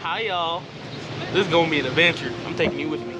Hi y'all. This is gonna be an adventure. I'm taking you with me.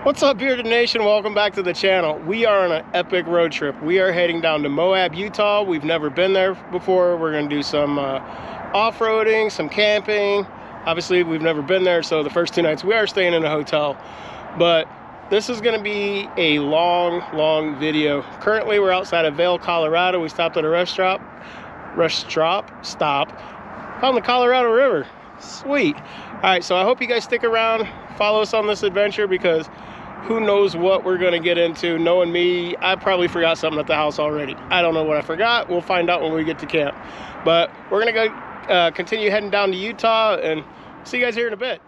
What's up, Bearded Nation? Welcome back to the channel. We are on an epic road trip. We are heading down to Moab, Utah. We've never been there before. We're going to do some off-roading, some camping. Obviously, we've never been there, so the first 2 nights we are staying in a hotel. But this is going to be a long video. Currently, we're outside of Vail, Colorado. We stopped at a rest stop on the Colorado River. Sweet. All right, so I hope you guys stick around, follow us on this adventure, because who knows what we're going to get into. Knowing me, I probably forgot something at the house already. I don't know what I forgot. We'll find out when we get to camp. But we're going to go continue heading down to Utah, and see you guys here in a bit.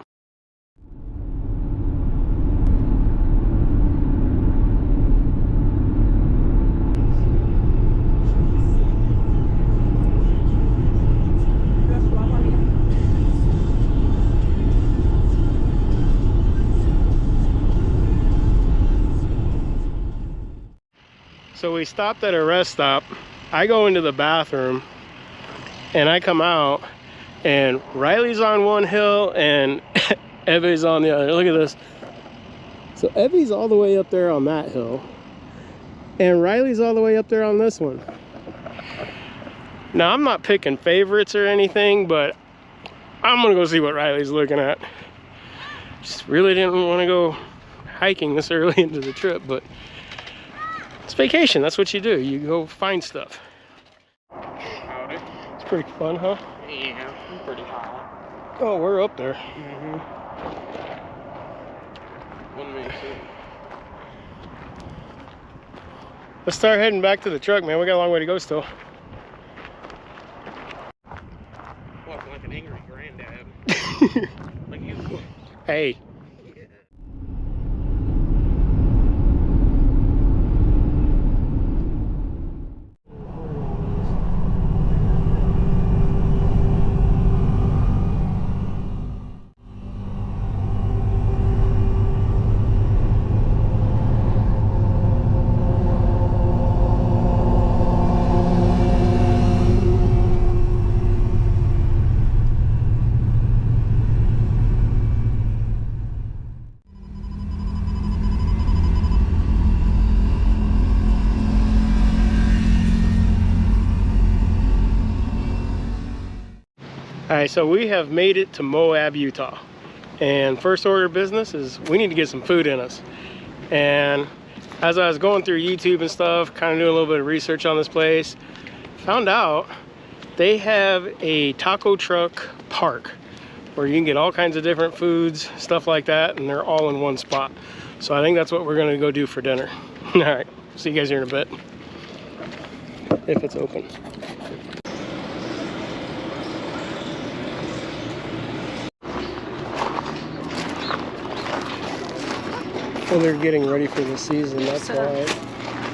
So we stopped at a rest stop. I go into the bathroom and I come out and Riley's on one hill and Evie's on the other. Look at this. So Evie's all the way up there on that hill and Riley's all the way up there on this one. Now I'm not picking favorites or anything, but I'm gonna go see what Riley's looking at. Just really didn't want to go hiking this early into the trip, but it's vacation. That's what you do. You go find stuff. Howdy. It's pretty fun, huh? Yeah, I'm pretty high. Oh, we're up there. Mm-hmm. 1 minute. Let's start heading back to the truck, man. We got a long way to go still. Walking like an angry granddad. Like you. Hey. Alright, so we have made it to Moab, Utah. And first order of business is we need to get some food in us. And as I was going through YouTube and stuff, kind of doing a little bit of research on this place, found out they have a taco truck park where you can get all kinds of different foods, stuff like that, and they're all in one spot. So I think that's what we're gonna go do for dinner. Alright, see you guys here in a bit. If it's open. Well, they're getting ready for the season, that's why.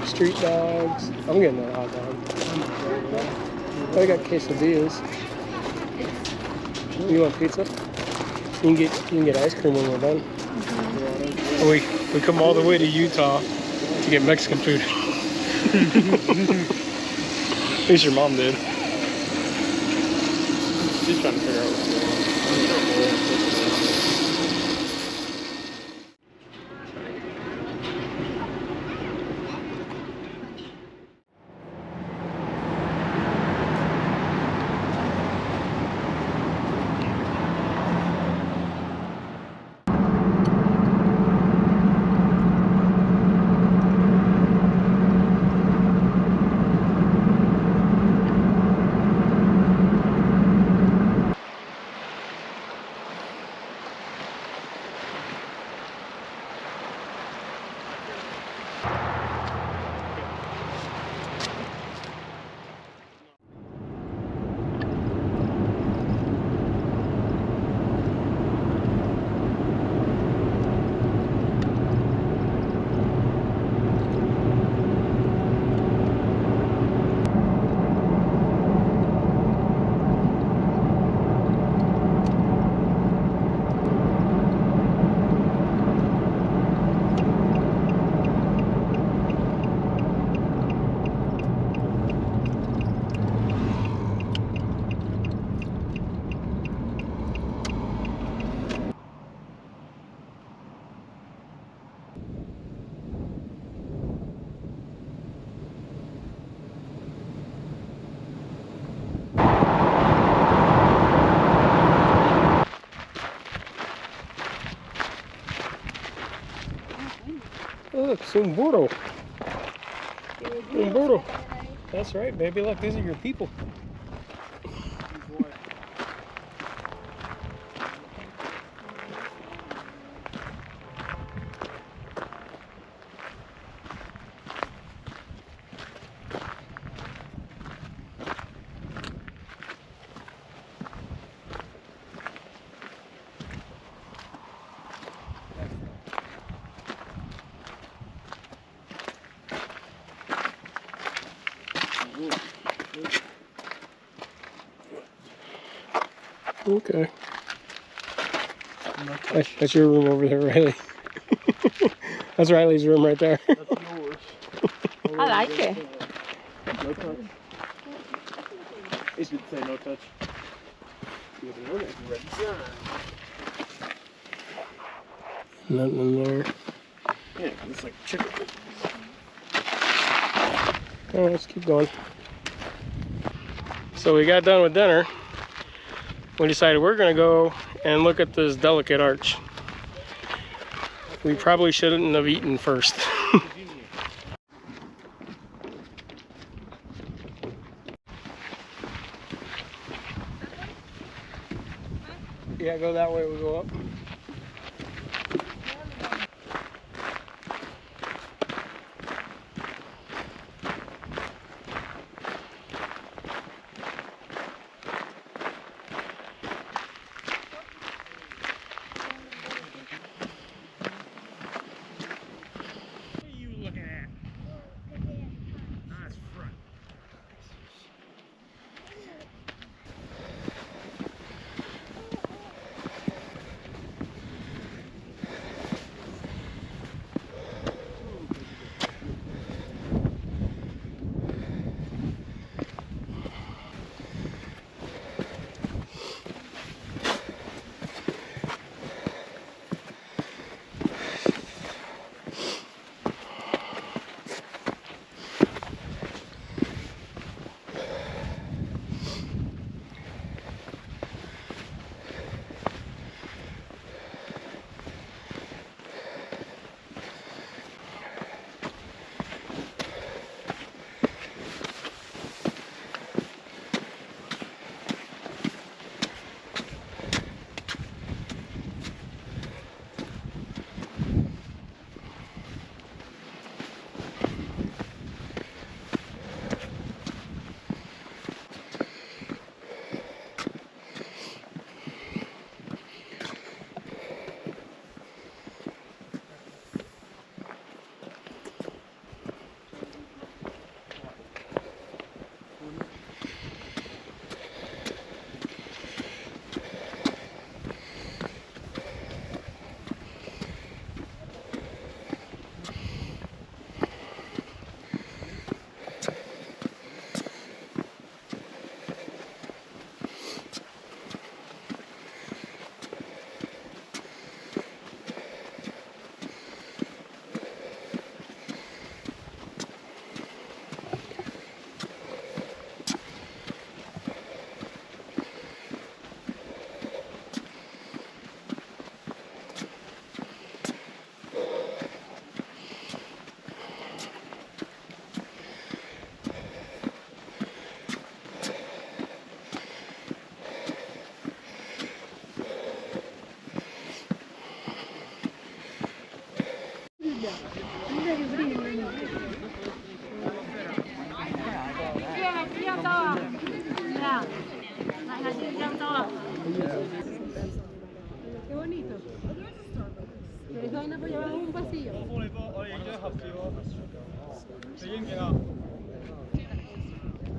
Street dogs. I'm getting that hot dog. I got quesadillas. You want pizza? You can get ice cream when we're done. We come all the way to Utah to get Mexican food. At least your mom did. She's trying to figure out what's going on. Look, Sumburo. Sumburo. That's right, baby. Look, these are your people. Okay. That's your room over there, Riley. That's Riley's room right there. That's yours. I like it. No touch. It should say no touch. Nothing in there. Yeah, it's like chicken. Oh, let's keep going. So we got done with dinner. We decided we're going to go and look at this delicate arch. We probably shouldn't have eaten first. Yeah, go that way, we go up.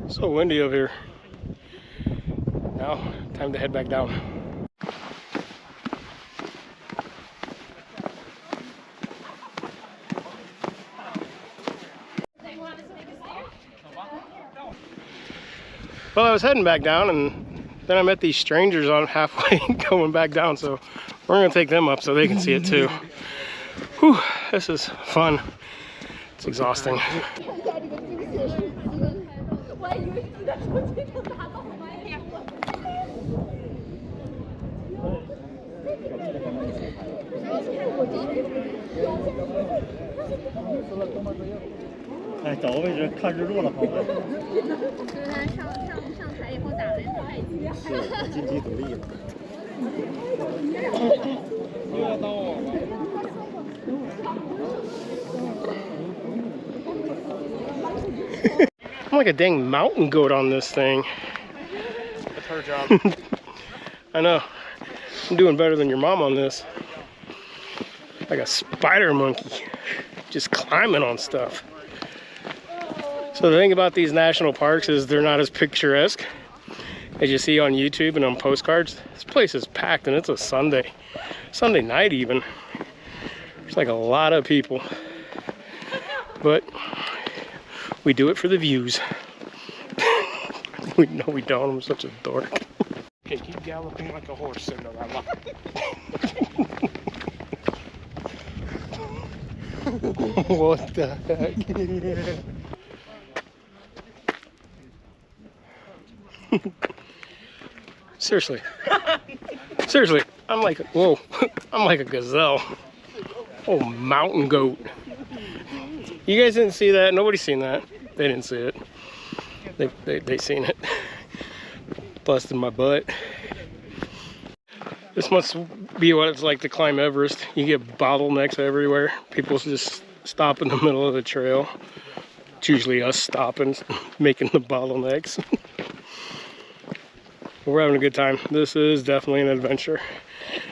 So windy over here. Now, time to head back down. Well, I was heading back down, and then I met these strangers on halfway going back down, so we're gonna take them up so they can see it too. Whew, this is fun. It's exhausting. I'm like a dang mountain goat on this thing. That's her job. I know. I'm doing better than your mom on this. Like a spider monkey. Just climbing on stuff. So the thing about these national parks is they're not as picturesque as you see on YouTube and on postcards. This place is packed, and it's a Sunday night even. There's like a lot of people. But we do it for the views. No, we don't. I'm such a dork. Okay, keep galloping like a horse, Cinderella. What the heck? Seriously. Seriously, I'm like, whoa, I'm like a gazelle. Oh, mountain goat. You guys didn't see that? Nobody's seen that. They didn't see it. They seen it. Busted my butt. This must be what it's like to climb Everest. You get bottlenecks everywhere. People just stop in the middle of the trail. It's usually us stopping, making the bottlenecks. We're having a good time. This is definitely an adventure.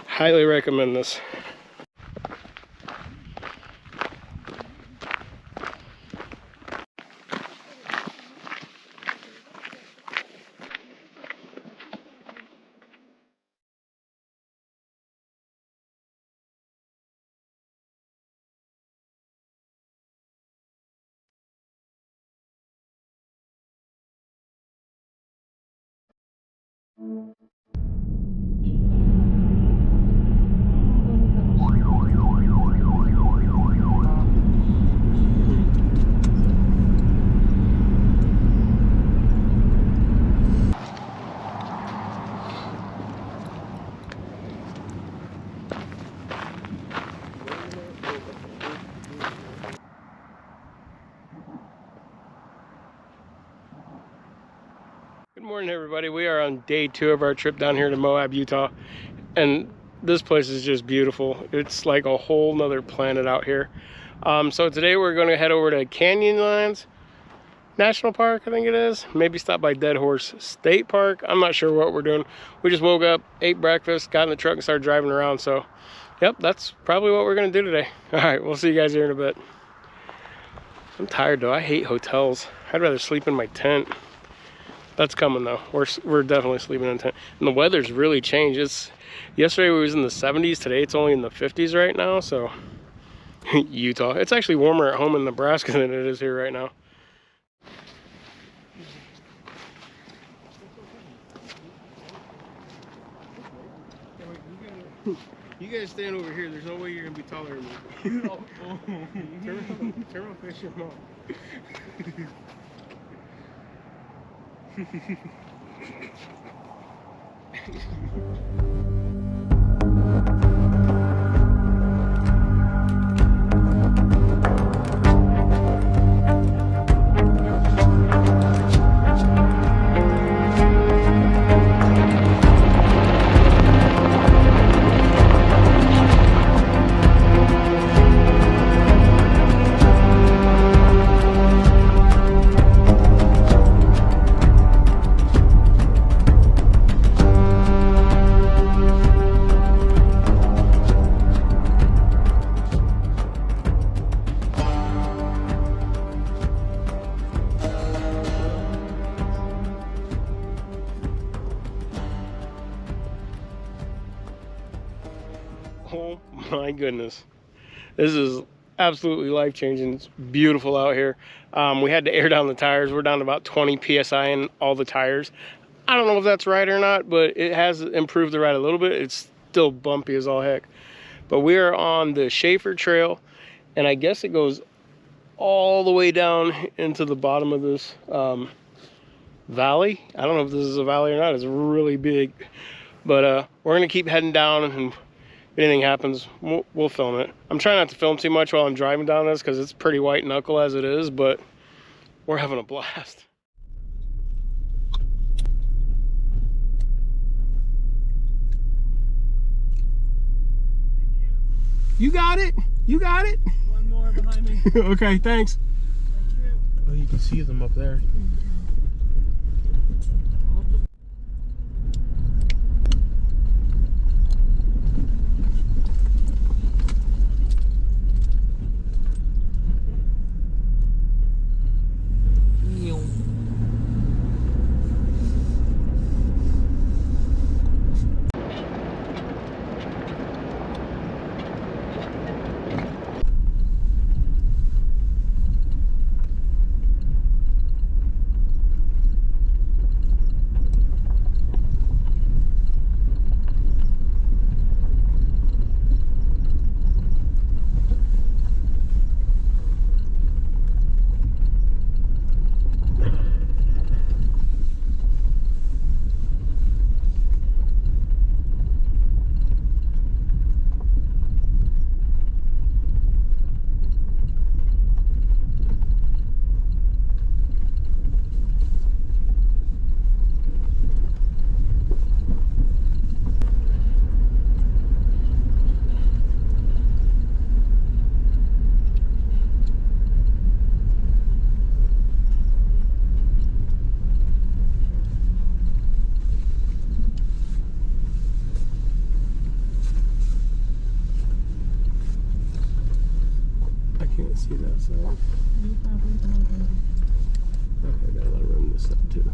Highly recommend this. Good morning, everybody. We are on day 2 of our trip down here to Moab, Utah, and this place is just beautiful. It's like a whole nother planet out here. So today we're going to head over to Canyonlands National Park, I think it is. Maybe stop by Dead Horse State Park. I'm not sure what we're doing. We just woke up, ate breakfast, got in the truck, and started driving around. So, yep, that's probably what we're going to do today. All right, we'll see you guys here in a bit. I'm tired, though. I hate hotels. I'd rather sleep in my tent. That's coming though. We're definitely sleeping in a tent. And the weather's really changed. Yesterday we was in the 70s. Today it's only in the 50s right now. So Utah. It's actually warmer at home in Nebraska than it is here right now. You guys stand over here. There's no way you're gonna be taller than me. Turn face your mom. Oh my goodness. This is absolutely life-changing. It's beautiful out here. We had to air down the tires. We're down to about 20 PSI in all the tires. I don't know if that's right or not, but it has improved the ride a little bit. It's still bumpy as all heck. But we are on the Shafer trail, and I guess it goes all the way down into the bottom of this valley. I don't know if this is a valley or not. It's really big. But we're gonna keep heading down, and if anything happens, we'll film it. I'm trying not to film too much while I'm driving down this because it's pretty white knuckle as it is, but we're having a blast. You got it? You got it? One more behind me. Okay, thanks. Thank you. Oh, you can see them up there. See that side. Okay, I gotta let her run this up too.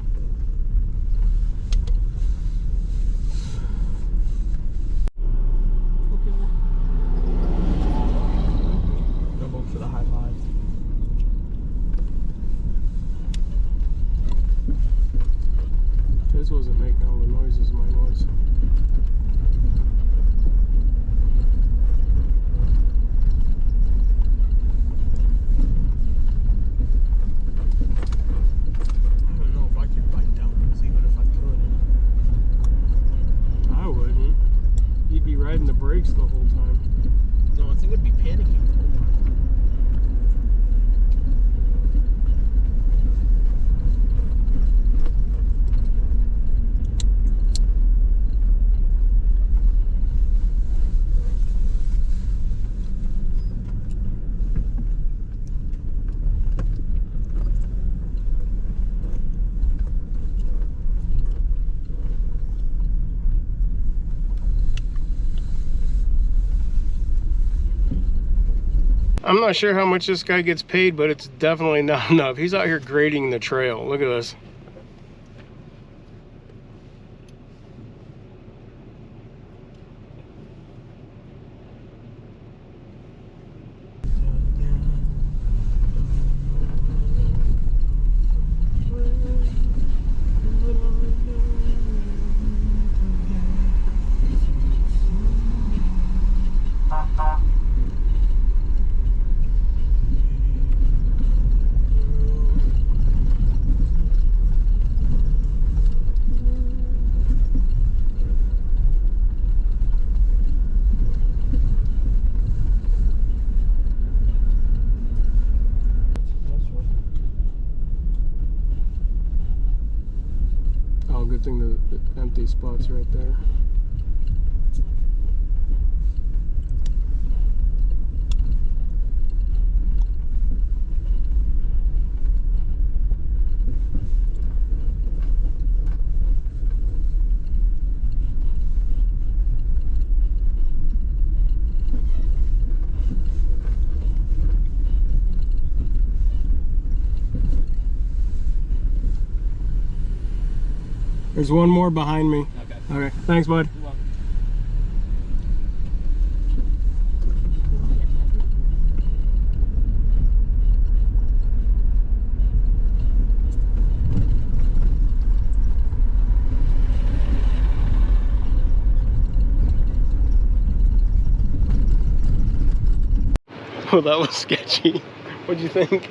Double for the high five. This wasn't making all the noises mine was. Riding the brakes the whole time. No, I think it'd be panicking the whole time. I'm not sure how much this guy gets paid, but it's definitely not enough. He's out here grading the trail. Look at this. Good thing the empty spot's right there. There's one more behind me. Okay. Okay, thanks, bud. You're welcome. Oh, that was sketchy. What'd you think?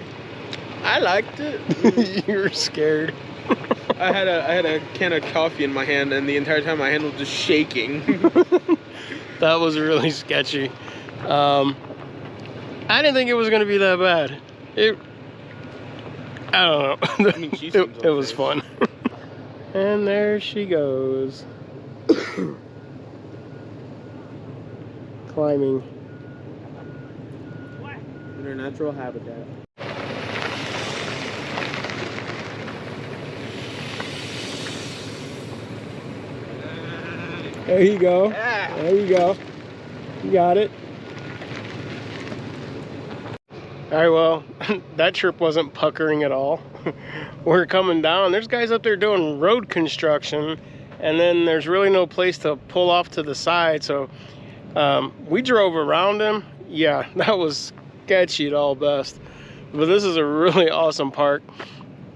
I liked it. You were scared. I had a can of coffee in my hand, and the entire time my hand was just shaking. That was really sketchy. I didn't think it was gonna be that bad. I don't know. I mean, she it was fun. And there she goes. Climbing. In her natural habitat. There you go. Yeah. There you go. You got it. All right, well, that trip wasn't puckering at all. We're coming down. There's guys up there doing road construction, and then there's really no place to pull off to the side. So we drove around them. Yeah, that was sketchy at all best. But this is a really awesome park.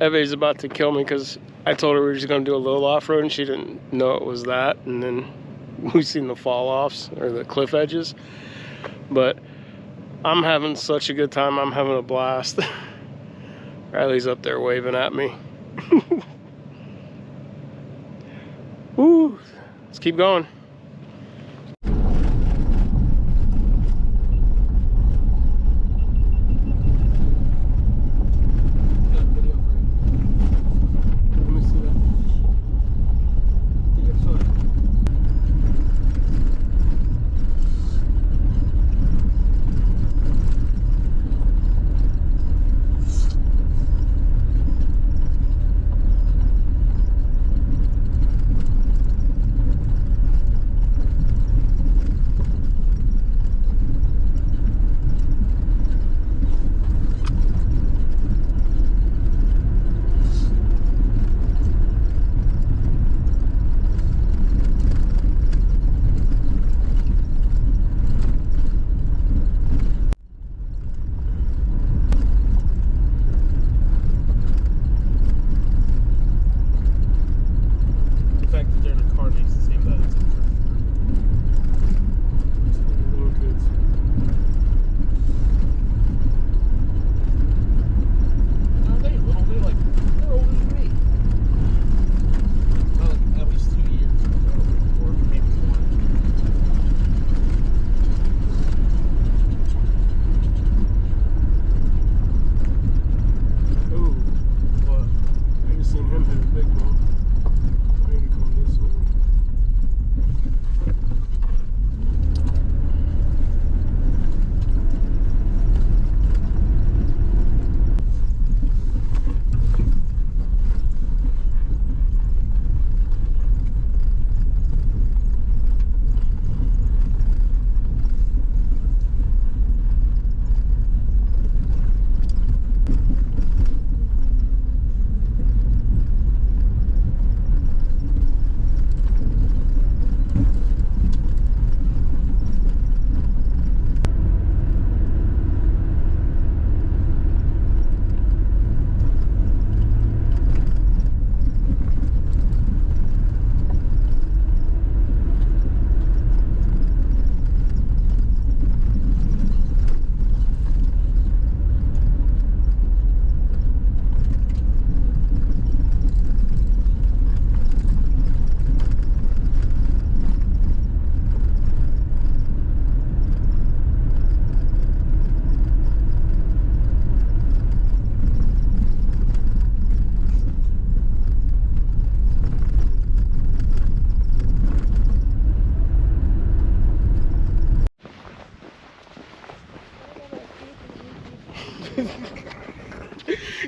Eve's about to kill me because I told her we were just going to do a little off-road, and she didn't know it was that. And then we've seen the fall-offs or the cliff edges. But I'm having such a good time. I'm having a blast. Riley's up there waving at me. Woo! Let's keep going.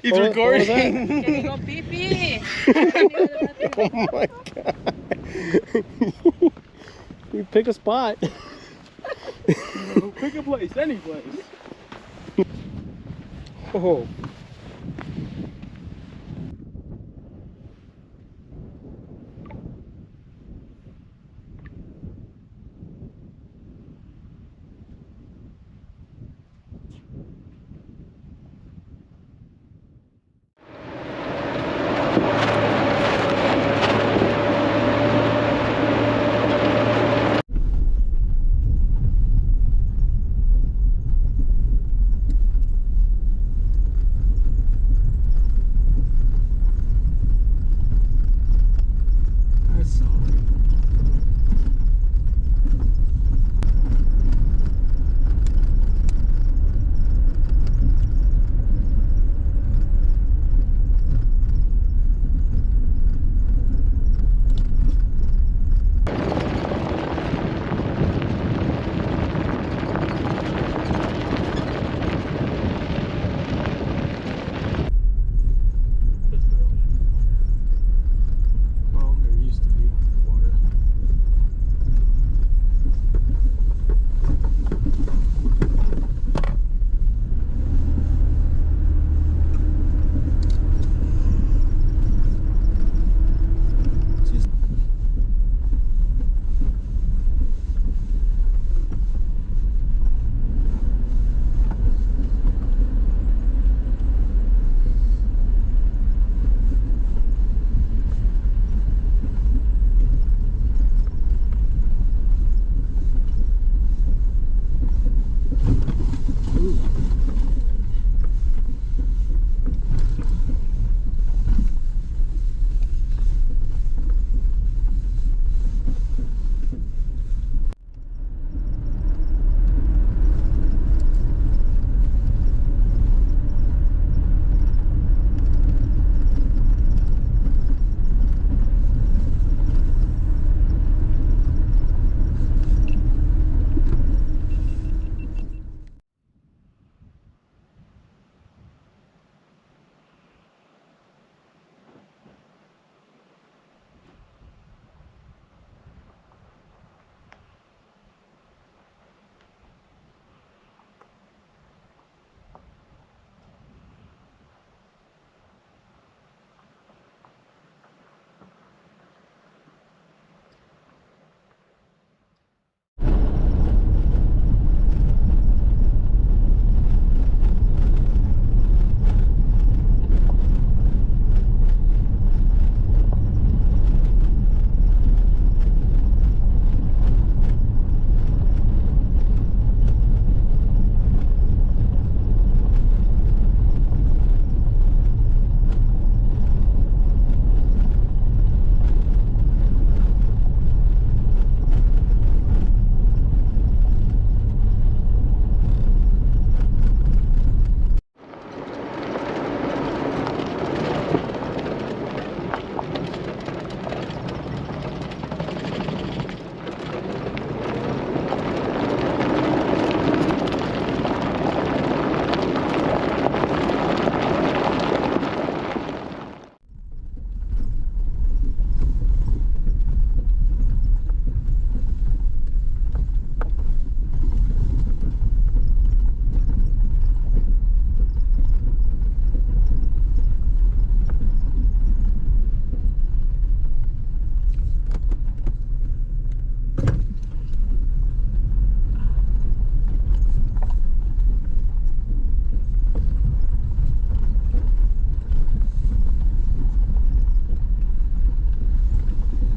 He's recording. Can you go pee pee? Oh my god. You pick a spot. Pick a place, any place. Oh.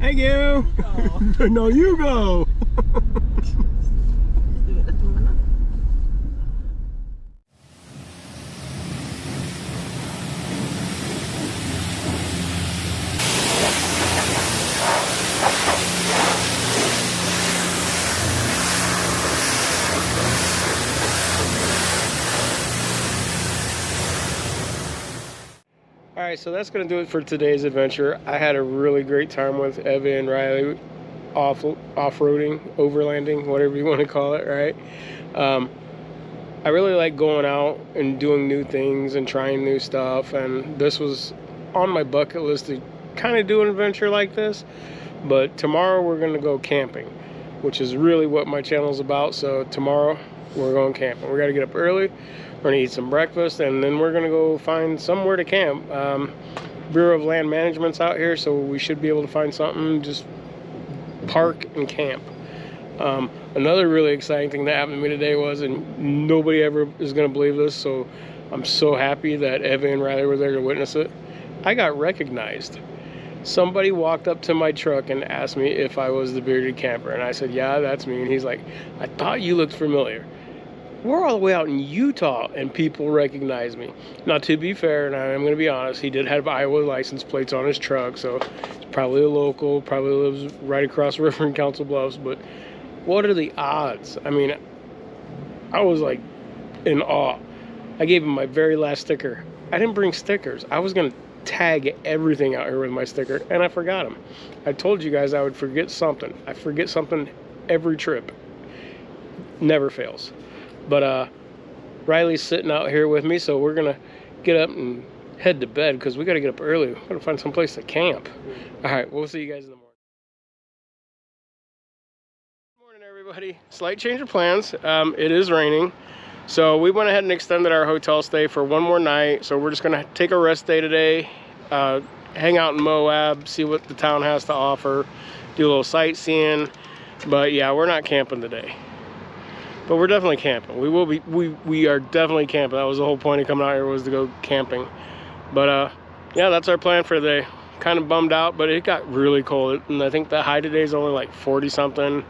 Thank you. No, you go. All right, so that's going to do it for today's adventure. I had a really great time with Evan and Riley off-roading, overlanding, whatever you want to call it, right? I really like going out and doing new things and trying new stuff, and this was on my bucket list to kind of do an adventure like this. But tomorrow we're going to go camping, which is really what my channel is about. So tomorrow we're going camping. We got to get up early. We're going to eat some breakfast, and then we're going to go find somewhere to camp. Bureau of Land Management's out here, so we should be able to find something, just park and camp. Another really exciting thing that happened to me today was, and nobody ever is going to believe this, so I'm so happy that Evan and Riley were there to witness it. I got recognized. Somebody walked up to my truck and asked me if I was the bearded camper, and I said, yeah, that's me. And he's like, I thought you looked familiar. We're all the way out in Utah and people recognize me. Now, to be fair, and I'm going to be honest, he did have Iowa license plates on his truck, so he's probably a local, probably lives right across the river in Council Bluffs. But what are the odds? I mean, I was like in awe. I gave him my very last sticker. I didn't bring stickers. I was going to tag everything out here with my sticker, and I forgot them. I told you guys I would forget something. I forget something every trip. Never fails. But Riley's sitting out here with me, so we're gonna get up and head to bed because we gotta get up early. We're gonna find some place to camp. All right, we'll see you guys in the morning. Good morning, everybody. Slight change of plans. It is raining, so we went ahead and extended our hotel stay for one more night. So we're just gonna take a rest day today, hang out in Moab, see what the town has to offer, do a little sightseeing. But yeah, we're not camping today. But we're definitely camping. We are definitely camping. That was the whole point of coming out here, was to go camping. But yeah, that's our plan for today. Kind of bummed out, but it got really cold. And I think the high today is only like 40 something,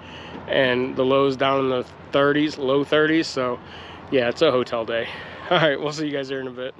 and the low's down in the 30s, low 30s. So yeah, it's a hotel day. All right, we'll see you guys there in a bit.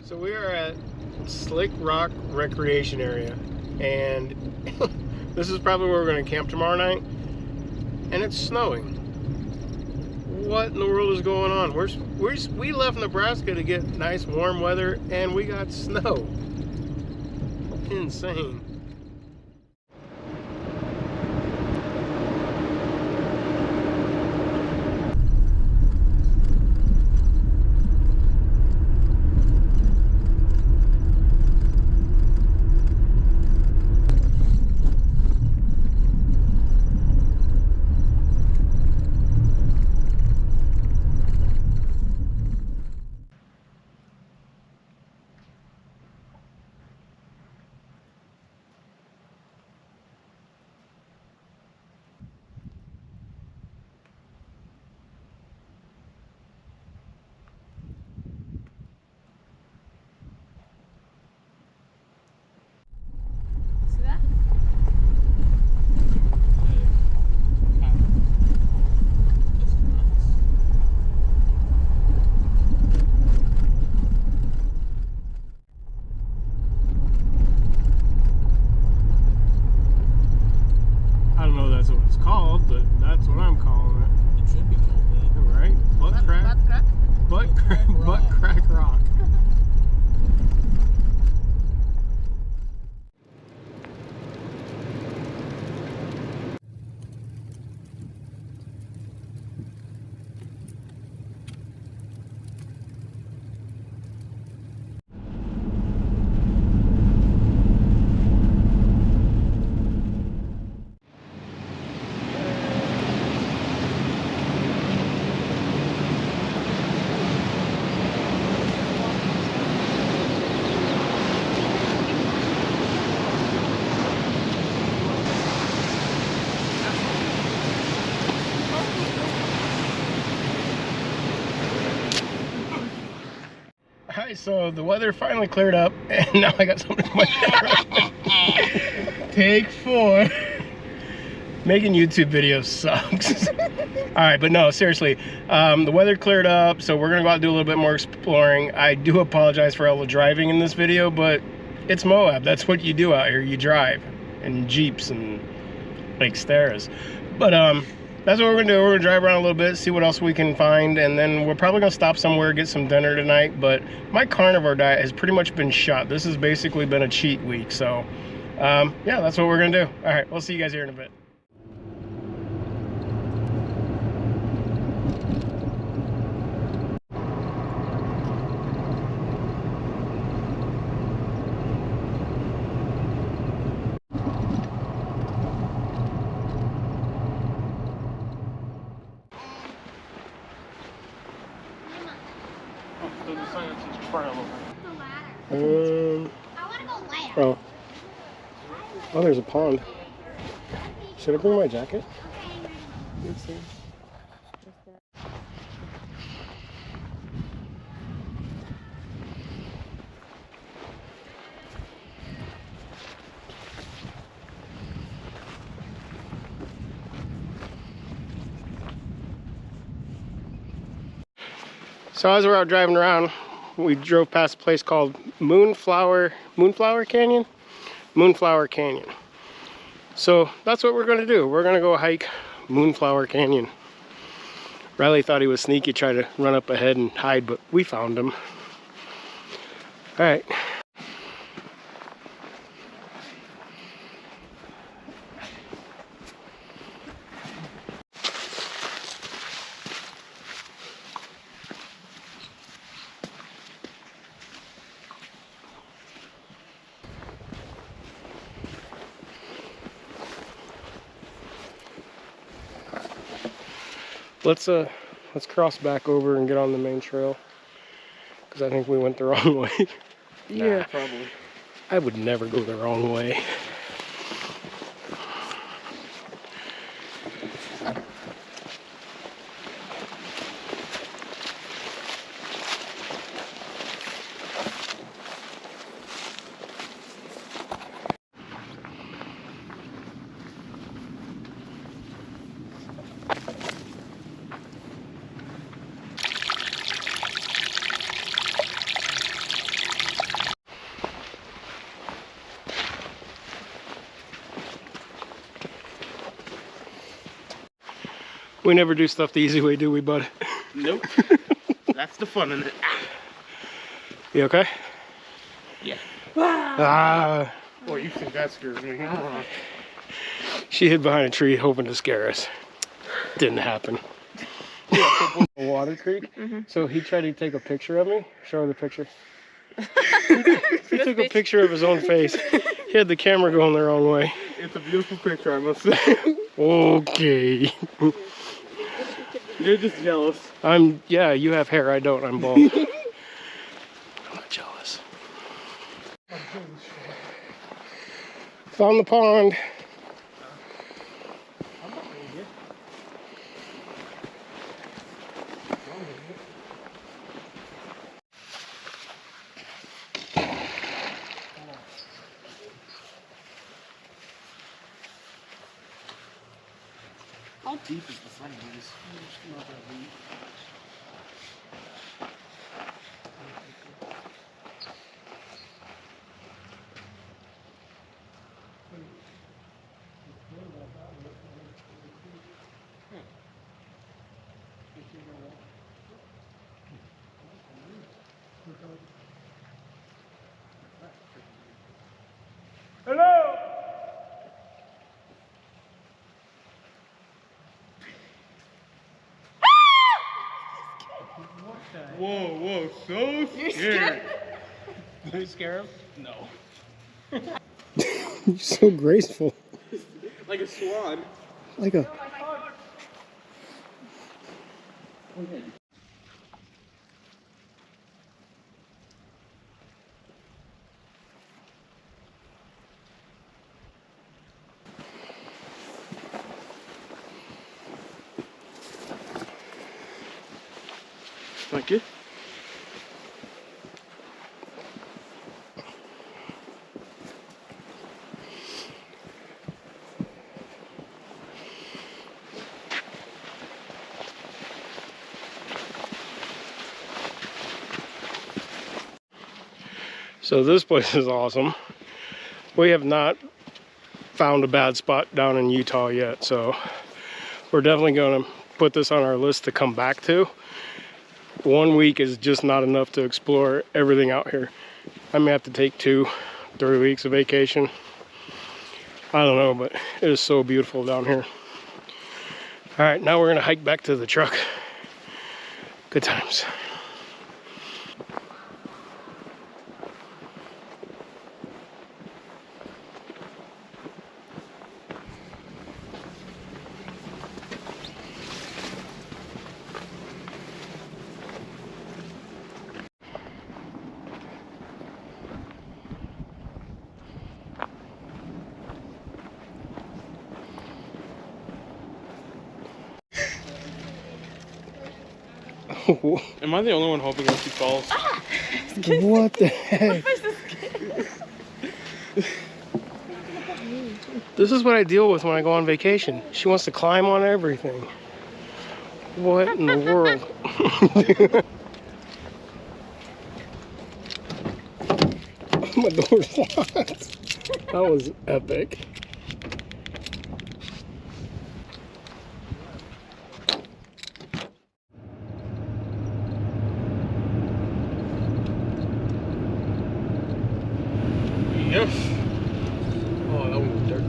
So we are at Slick Rock Recreation Area, and this is probably where we're going to camp tomorrow night, and it's snowing. What in the world is going on? We left Nebraska to get nice warm weather, and we got snow. Insane. Guys, so the weather finally cleared up, and now I got something in my hair. Take 4. Making YouTube videos sucks. Alright, but no, seriously, the weather cleared up, so we're gonna go out and do a little bit more exploring. I do apologize for all the driving in this video, but it's Moab. That's what you do out here. You drive in Jeeps and like Xteras. But that's what we're gonna do. We're gonna drive around a little bit, see what else we can find, and then we're probably gonna stop somewhere, get some dinner tonight. But my carnivore diet has pretty much been shot. This has basically been a cheat week. So yeah, that's what we're gonna do. All right, we'll see you guys here in a bit. Oh, there's a pond. Should I bring my jacket? Let's see. So as we're out driving around, we drove past a place called Moonflower Canyon? Moonflower Canyon. So that's what we're gonna do. We're gonna go hike Moonflower Canyon. Riley thought he was sneaky, tried to run up ahead and hide, but we found him. All right. Let's cross back over and get on the main trail, because I think we went the wrong way. Yeah, probably. I would never go the wrong way. We never do stuff the easy way, do we, bud? Nope. That's the fun in it. You okay? Yeah. Ah. Boy, you think that scares me? She hid behind a tree hoping to scare us. Didn't happen. Water Creek. So he tried to take a picture of me. Show her the picture. He took a picture of his own face. He had the camera going the wrong way. It's a beautiful picture, I must say. Okay. You're just jealous. Yeah, you have hair, I don't, I'm bald. I'm not jealous. Found the pond. How deep is the Sandhills? Not that deep. Hello! Whoa, so scared. Did you scare him? No. You're so graceful. Like a swan. Like a... Thank you. So this place is awesome. We have not found a bad spot down in Utah yet, so we're definitely going to put this on our list to come back to. 1 week is just not enough to explore everything out here. I may have to take 2-3 weeks of vacation. I don't know, but it is so beautiful down here. All right, now we're going to hike back to the truck. Good times. Am I the only one hoping that she falls? What the heck? This is what I deal with when I go on vacation. She wants to climb on everything. What in the world? My door's locked. That was epic. Yes. Oh, that one was dark.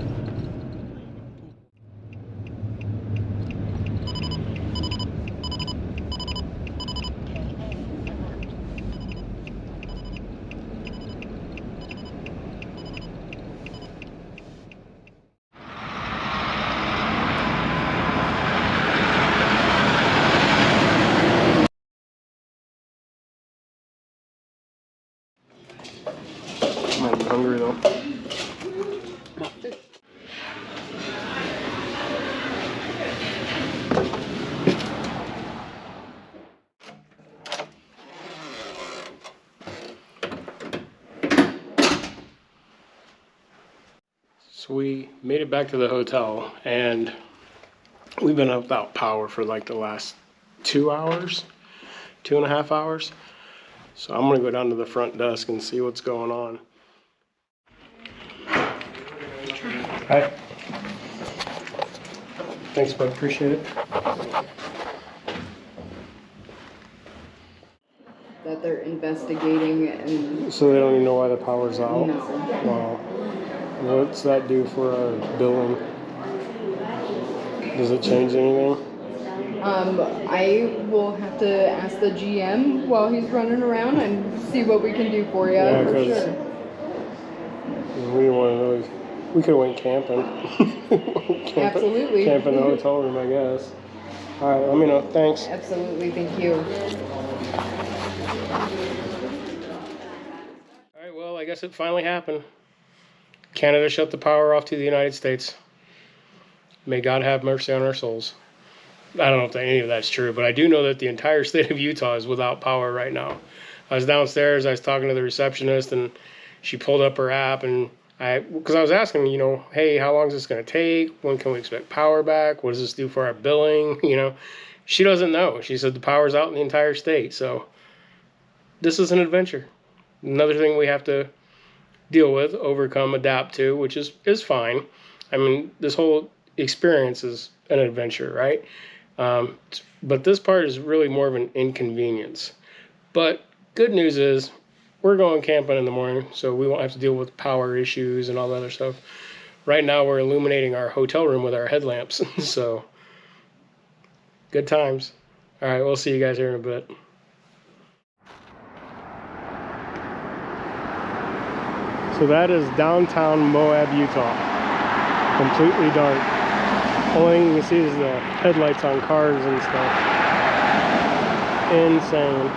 I'm hungry though. So we made it back to the hotel and we've been without power for like the last 2 hours, 2.5 hours. So I'm gonna go down to the front desk and see what's going on. Hi. Thanks, bud. Appreciate it. That they're investigating and So they don't even know why the power's out? no. Wow. What's that do for our billing? Does it change anything? I will have to ask the GM while he's running around and see what we can do for you. Yeah, for 'cause sure. we didn't want to really. We could have went camping. Absolutely. Camp in the hotel room, I guess. All right, let me know. Thanks. Absolutely, thank you. All right, well, I guess it finally happened. Canada shut the power off to the United States. May God have mercy on our souls. I don't know if any of that's true, but I do know that the entire state of Utah is without power right now. I was downstairs, I was talking to the receptionist, and she pulled up her app, and because I was asking, you know, hey, how long is this going to take? When can we expect power back? What does this do for our billing? You know, she doesn't know. She said the power's out in the entire state. So this is an adventure. Another thing we have to deal with, overcome, adapt to, which is fine. I mean, this whole experience is an adventure, right? But this part is really more of an inconvenience. But good news is we're going camping in the morning, so we won't have to deal with power issues and all that other stuff. Right now, we're illuminating our hotel room with our headlamps, so good times. All right, we'll see you guys here in a bit. So that is downtown Moab, Utah. Completely dark. Only thing you can see is the headlights on cars and stuff. Insane.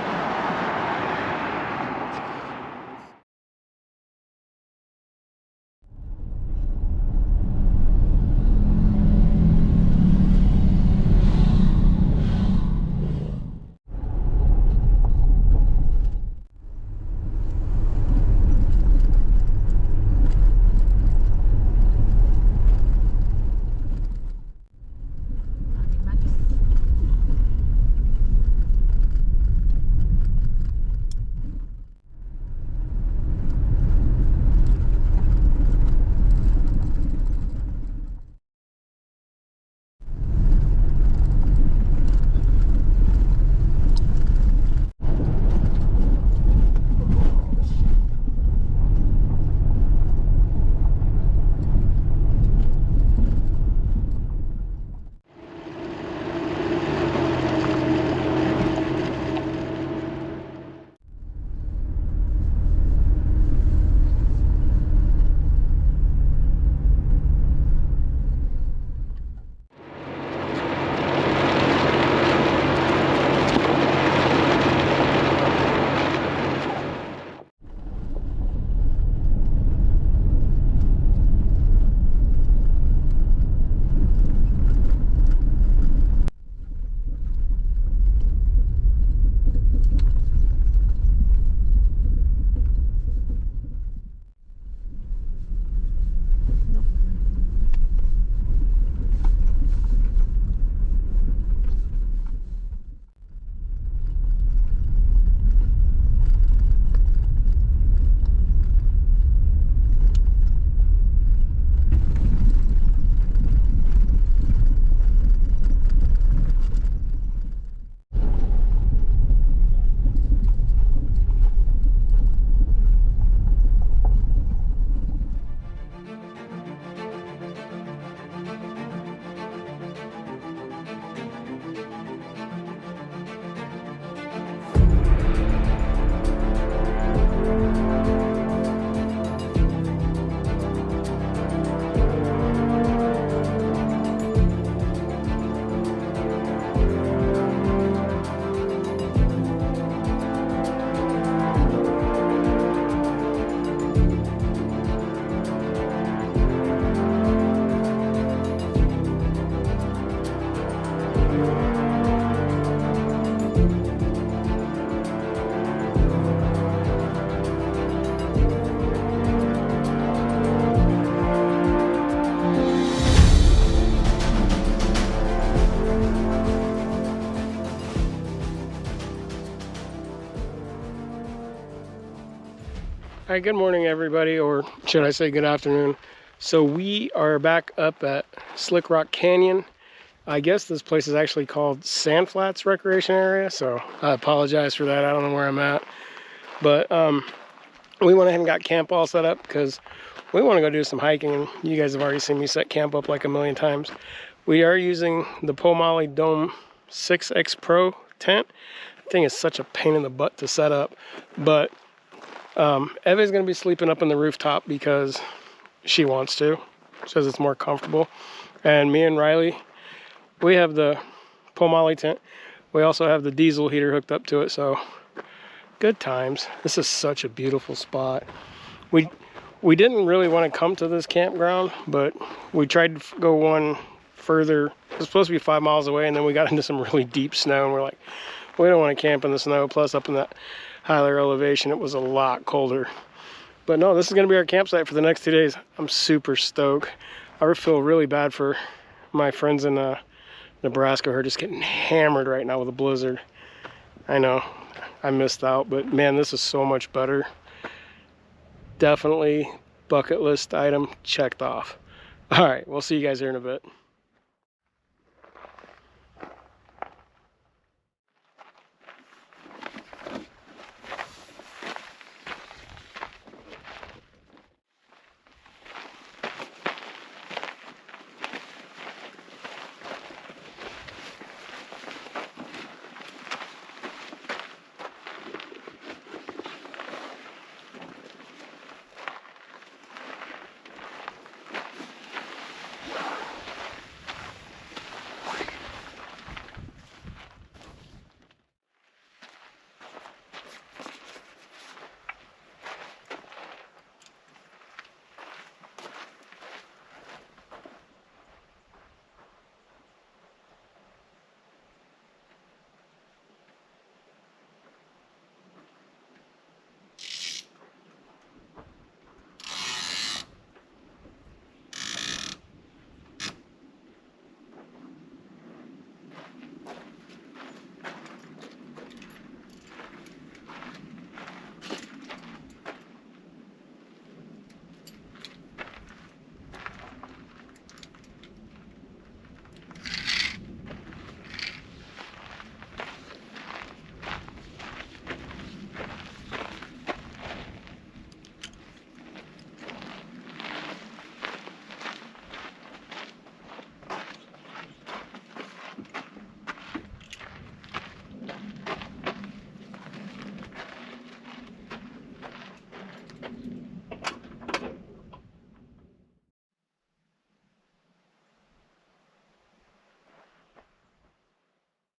Hi, good morning everybody, or should I say good afternoon. So we are back up at Slick Rock Canyon. I guess this place is actually called Sand Flats Recreation Area, so I apologize for that. I don't know where I'm at. But we went ahead and got camp all set up because we want to go do some hiking, and you guys have already seen me set camp up like a million times. We are using the Pomoly Dome 6X Pro tent. The thing is such a pain in the butt to set up, but Evie's going to be sleeping up in the rooftop because she wants to. Says it's more comfortable. And me and Riley, we have the Pomoly tent. We also have the diesel heater hooked up to it, so good times. This is such a beautiful spot. We didn't really want to come to this campground, but we tried to go one further. It was supposed to be 5 miles away, and then we got into some really deep snow, and we're like, we don't want to camp in the snow. Plus, up in that higher elevation, it was a lot colder. But no, this is going to be our campsite for the next 2 days. I'm super stoked. I feel really bad for my friends in Nebraska who are just getting hammered right now with a blizzard. I know, I missed out, but man, this is so much better. Definitely bucket list item checked off. All right, we'll see you guys here in a bit.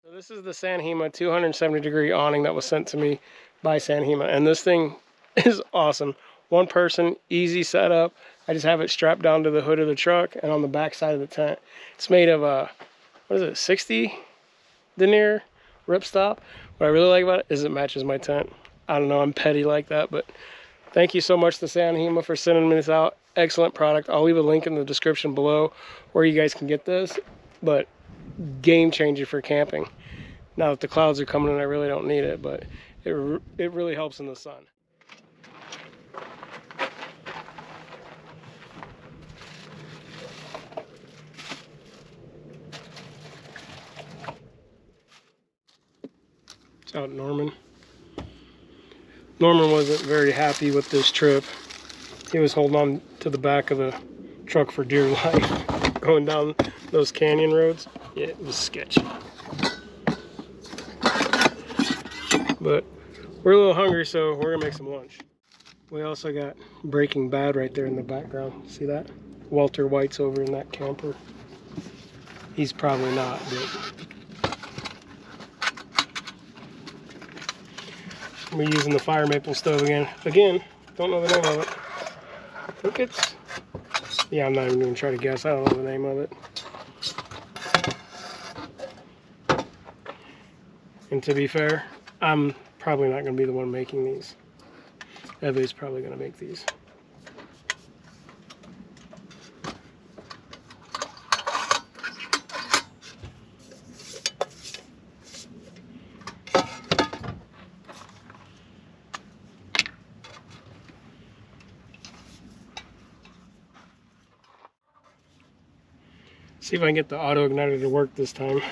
So this is the Hima 270-degree awning that was sent to me by Hima, and this thing is awesome. One person, easy setup. I just have it strapped down to the hood of the truck and on the back side of the tent. It's made of what is it, 60 denier ripstop. What I really like about it is it matches my tent. I don't know, I'm petty like that, but thank you so much to Hima for sending me this out. Excellent product. I'll leave a link in the description below where you guys can get this, but game changer for camping. Now that the clouds are coming in, I really don't need it, but it really helps in the sun. It's out Norman. Norman wasn't very happy with this trip. He was holding on to the back of the truck for dear life, going down those canyon roads. Yeah, it was sketchy. But we're a little hungry, so we're gonna make some lunch. We also got Breaking Bad right there in the background. See that? Walter White's over in that camper. He's probably not, but we're using the fire maple stove again. Again, don't know the name of it. I think it's, yeah, I'm not even gonna try to guess. I don't know the name of it. And to be fair, I'm probably not going to be the one making these. Evie's probably going to make these. See if I can get the auto igniter to work this time.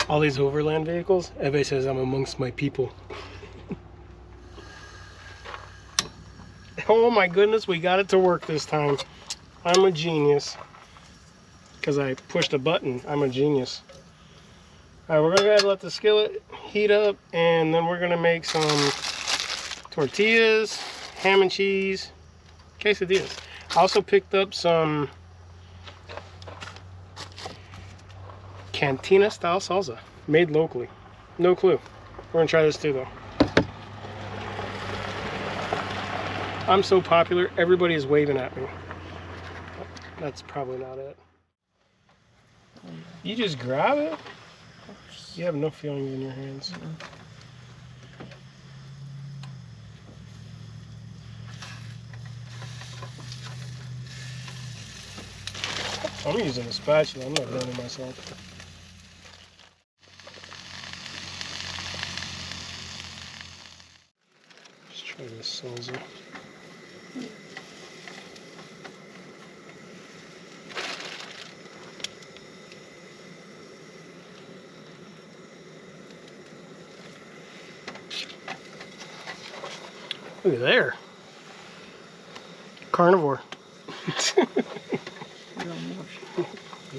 All these Overland vehicles, everybody says I'm amongst my people. Oh my goodness, we got it to work this time. I'm a genius. Because I pushed a button, I'm a genius. Alright, we're gonna go ahead and let the skillet heat up, and then we're gonna make some tortillas, ham and cheese, quesadillas. I also picked up some cantina style salsa, made locally. No clue. We're gonna try this too though. I'm so popular, everybody is waving at me. That's probably not it. You just grab it? You have no feelings in your hands. I'm using a spatula, I'm not doing it myself. Let's try this salsa. Look at there. Carnivore.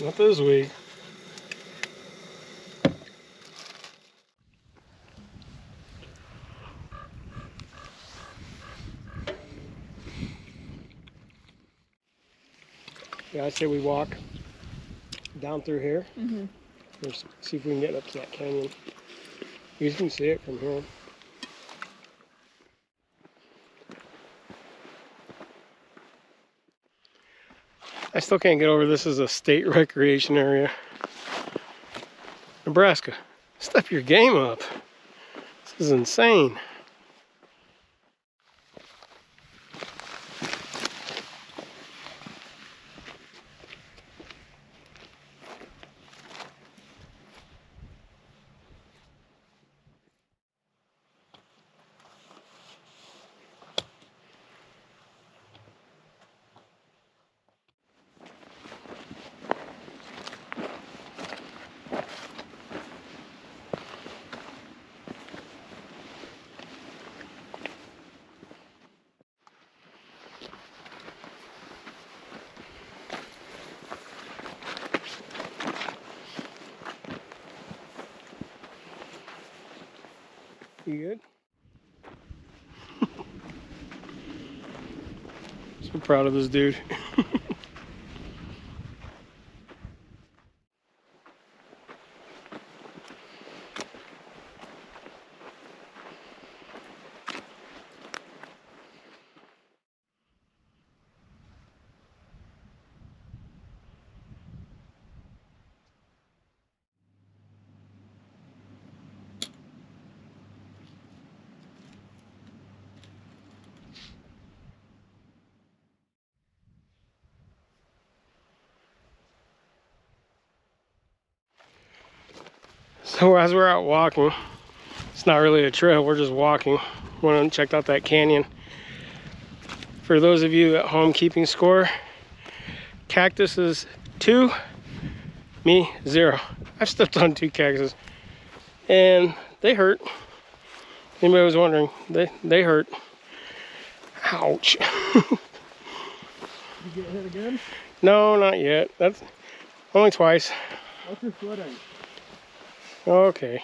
Not this week. Yeah, I say we walk down through here. See if we can get up to that canyon. You can see it from here. I still can't get over this as a state recreation area. Nebraska, step your game up. This is insane. You good? So proud of this dude. So as we're out walking, it's not really a trail, we're just walking. Went and checked out that canyon. For those of you at home keeping score, cactus is 2, me 0. I've stepped on 2 cactuses and they hurt. Anybody was wondering, they hurt. Ouch. You get hit again? No, not yet. That's only twice. What's your footing? Okay.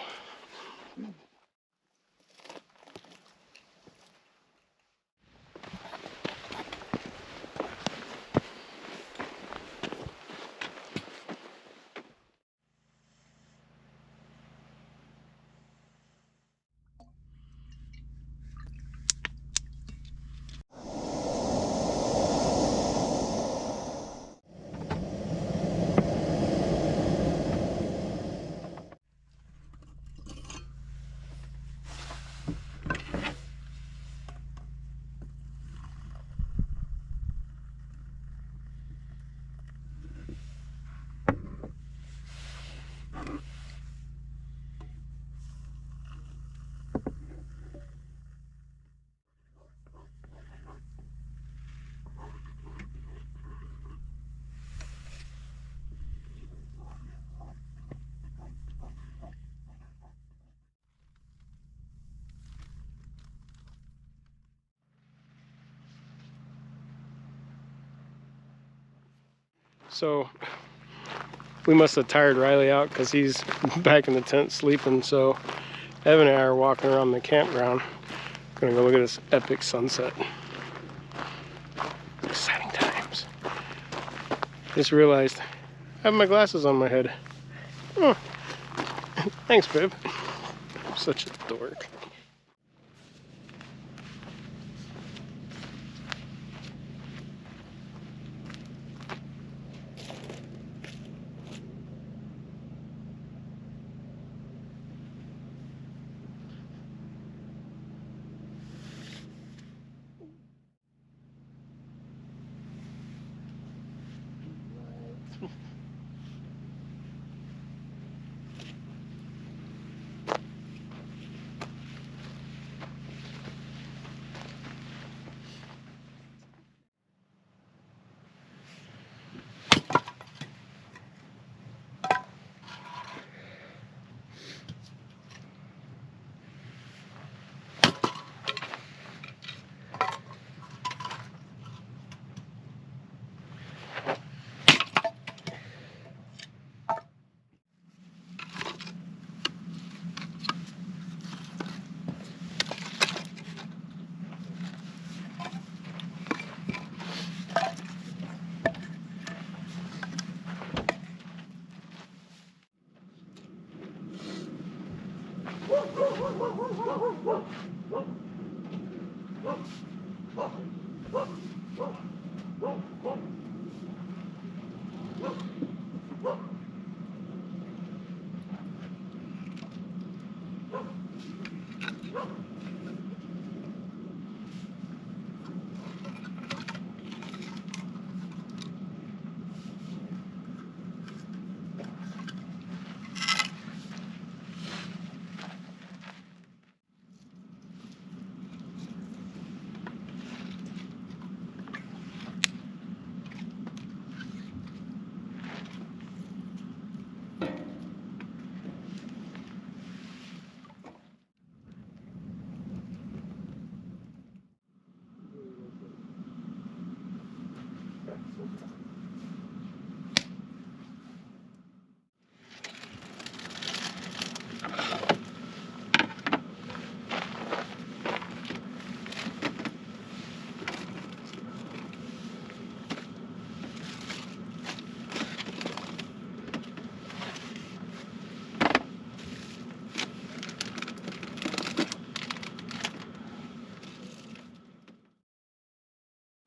So we must have tired Riley out because he's back in the tent sleeping. So Evan and I are walking around the campground. Gonna go look at this epic sunset. Exciting times. Just realized I have my glasses on my head. Oh. Thanks, babe. I'm such a dork.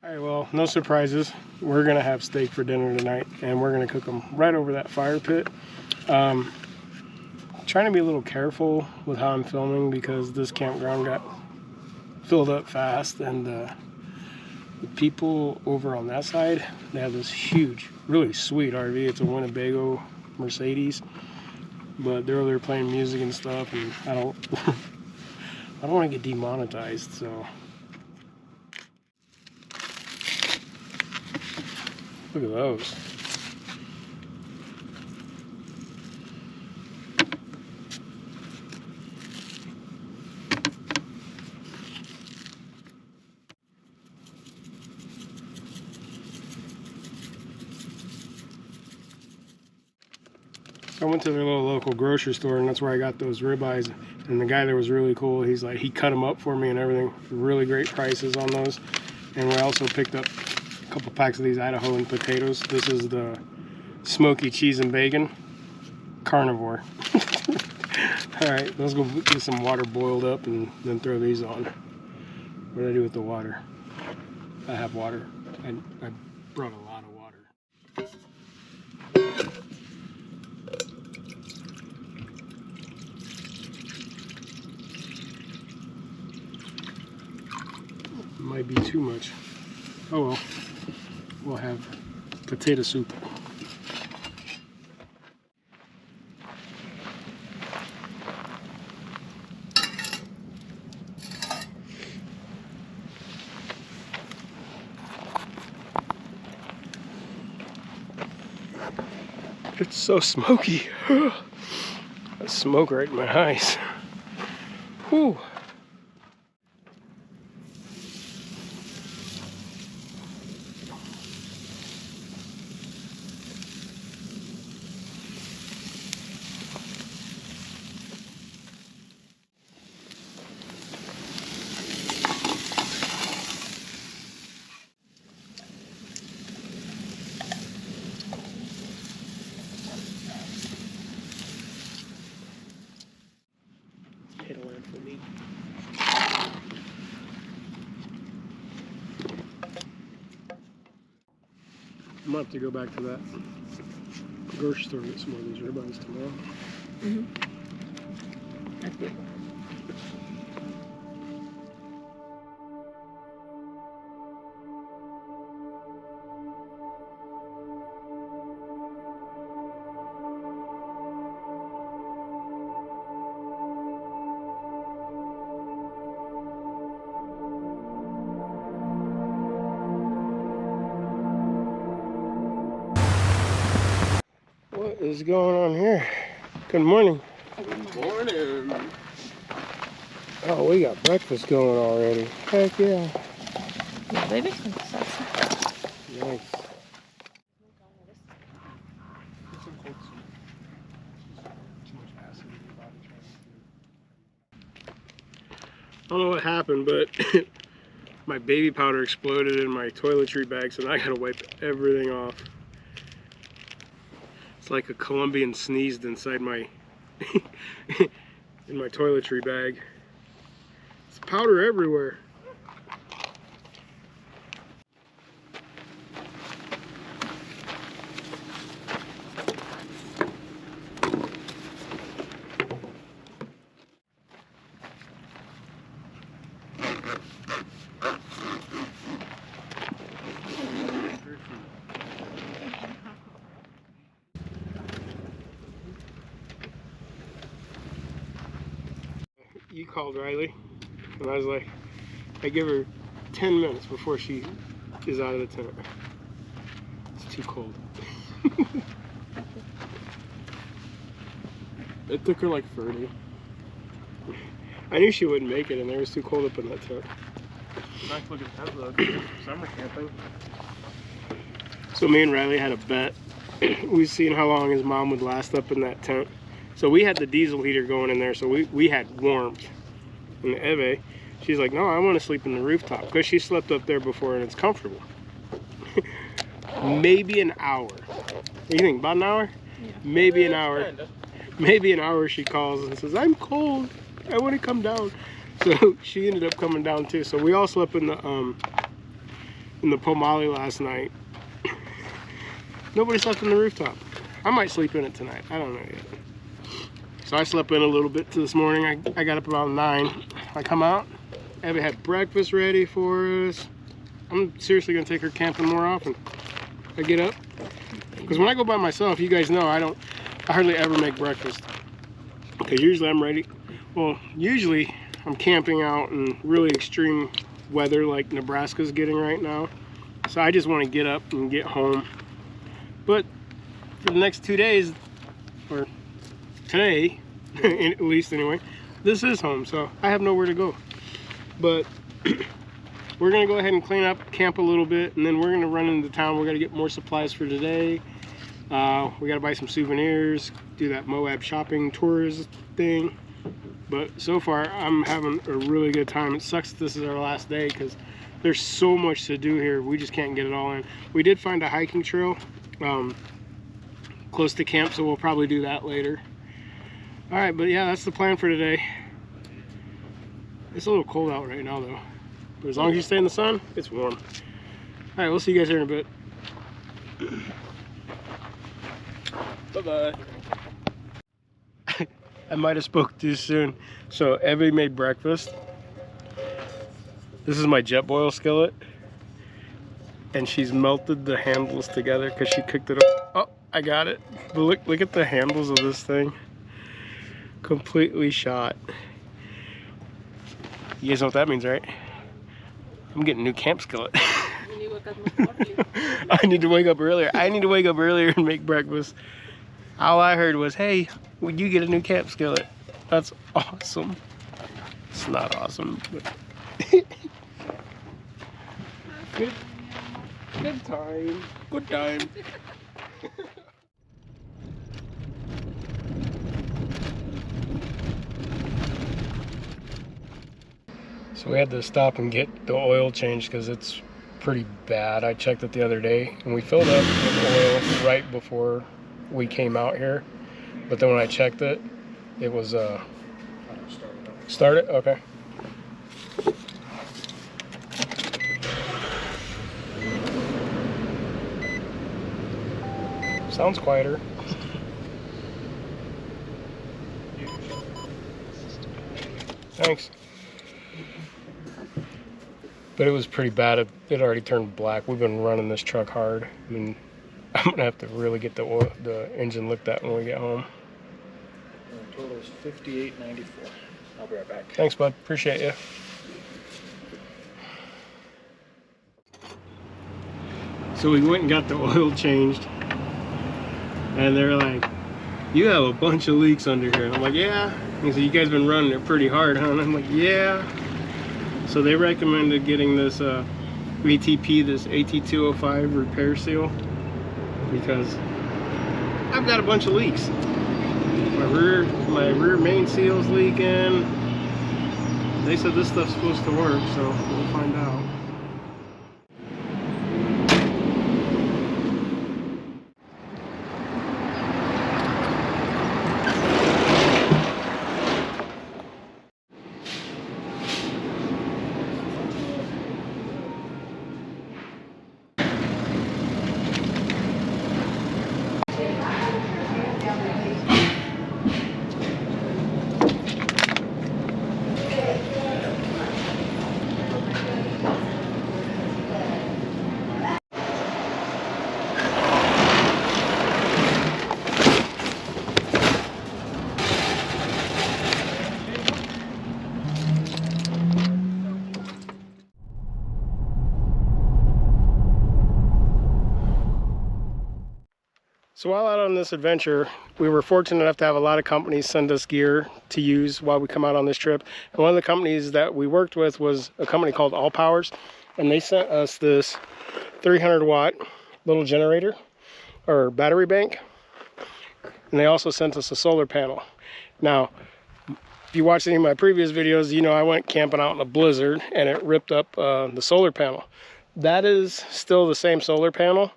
Alright, well, no surprises. We're gonna have steak for dinner tonight, and we're gonna cook them right over that fire pit. Trying to be a little careful with how I'm filming because this campground got filled up fast, and the people over on that side, they have this huge, really sweet RV. It's a Winnebago Mercedes, but they're over there playing music and stuff, and I don't I don't want to get demonetized, so look at those. I went to their little local grocery store, and that's where I got those ribeyes. And the guy there was really cool. He's like, he cut them up for me and everything. Really great prices on those. And we also picked up a couple packs of these Idahoan potatoes. This is the smoky cheese and bacon carnivore. All right, let's go get some water boiled up and then throw these on. What do I do with the water? I have water. I brought a lot of water. Might be too much. Oh well, we'll have potato soup. It's so smoky. That smoke right in my eyes. Whew. might have to go back to that grocery store and get some more of these ribeyes tomorrow. That's good. What is going on here? Good morning. Morning. Oh, we got breakfast going already. Heck yeah. Yeah, baby. Nice. I don't know what happened, but my baby powder exploded in my toiletry bags, and I gotta wipe everything off. It's like a Colombian sneezed inside my in my toiletry bag. It's powder everywhere. You called Riley, and I was like, I give her 10 minutes before she is out of the tent. It's too cold. It took her like 30. I knew she wouldn't make it, and it was too cold up in that tent. Nice looking tent though. Summer camping. So me and Riley had a bet. We've seen how long his mom would last up in that tent. So we had the diesel heater going in there, so we had warmth. And Eve, she's like, no, I want to sleep in the rooftop, because she slept up there before and it's comfortable. Maybe an hour. What do you think, about an hour? Yeah. Maybe an hour. Maybe an hour she calls and says, I'm cold, I want to come down. So she ended up coming down too. So we all slept in the Pomoly last night. Nobody slept in the rooftop. I might sleep in it tonight, I don't know yet. So I slept in a little bit this morning. I got up about 9. I come out, Abby had breakfast ready for us. I'm seriously gonna take her camping more often. I get up, because when I go by myself, you guys know I hardly ever make breakfast. Because usually I'm ready. Well, usually I'm camping out in really extreme weather like Nebraska's getting right now. So I just want to get up and get home. But for the next 2 days, or today, at least anyway, this is home, so I have nowhere to go. But we're gonna go ahead and clean up, camp a little bit, and then we're gonna run into town. We're gonna get more supplies for today. We gotta buy some souvenirs, do that Moab shopping tours thing. But so far, I'm having a really good time. It sucks that this is our last day because there's so much to do here. We just can't get it all in. We did find a hiking trail close to camp, so we'll probably do that later. All right, but yeah, that's the plan for today. It's a little cold out right now though, but as long as you stay in the sun, it's warm. All right, we'll see you guys here in a bit. Bye-bye. I might have spoke too soon. So Evie made breakfast. This is my jet boil skillet, and she's melted the handles together because she cooked it up. Oh, I got it. But look at the handles of this thing. Completely shot. You guys know what that means, right? I'm getting a new camp skillet. I need to wake up earlier. I need to wake up earlier and make breakfast. All I heard was, hey, would you get a new camp skillet? That's awesome. It's not awesome, but good time. Good time. So we had to stop and get the oil changed because it's pretty bad. I checked it the other day and we filled up with oil right before we came out here. But then when I checked it, it was started? Okay. Sounds quieter. Thanks. But it was pretty bad. It already turned black. We've been running this truck hard. I mean, I'm gonna have to really get the engine looked at when we get home. The total is $58.94. I'll be right back. Thanks, bud. Appreciate you. So we went and got the oil changed, and they're like, "You have a bunch of leaks under here." And I'm like, "Yeah." He said, "You guys been running it pretty hard, huh?" And I'm like, "Yeah." So they recommended getting this ATP, this AT205 repair seal, because I've got a bunch of leaks. My rear main seal's leaking. They said this stuff's supposed to work, so we'll find out. So while out on this adventure, we were fortunate enough to have a lot of companies send us gear to use while we come out on this trip. And one of the companies that we worked with was a company called AllPowers, and they sent us this 300 watt little generator or battery bank. And they also sent us a solar panel. Now, if you watched any of my previous videos, you know I went camping out in a blizzard and it ripped up the solar panel. That is still the same solar panel,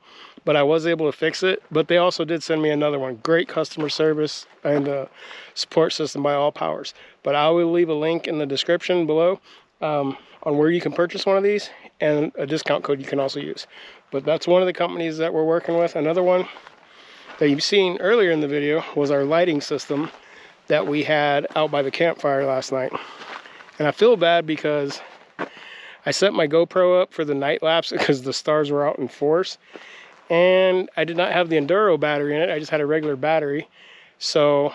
but I was able to fix it. But they also did send me another one. Great customer service and support system by AllPowers. But I will leave a link in the description below on where you can purchase one of these and a discount code you can also use. But that's one of the companies that we're working with. Another one that you've seen earlier in the video was our lighting system that we had out by the campfire last night. And I feel bad because I set my GoPro up for the night lapse because the stars were out in force. And I did not have the Enduro battery in it. I just had a regular battery. So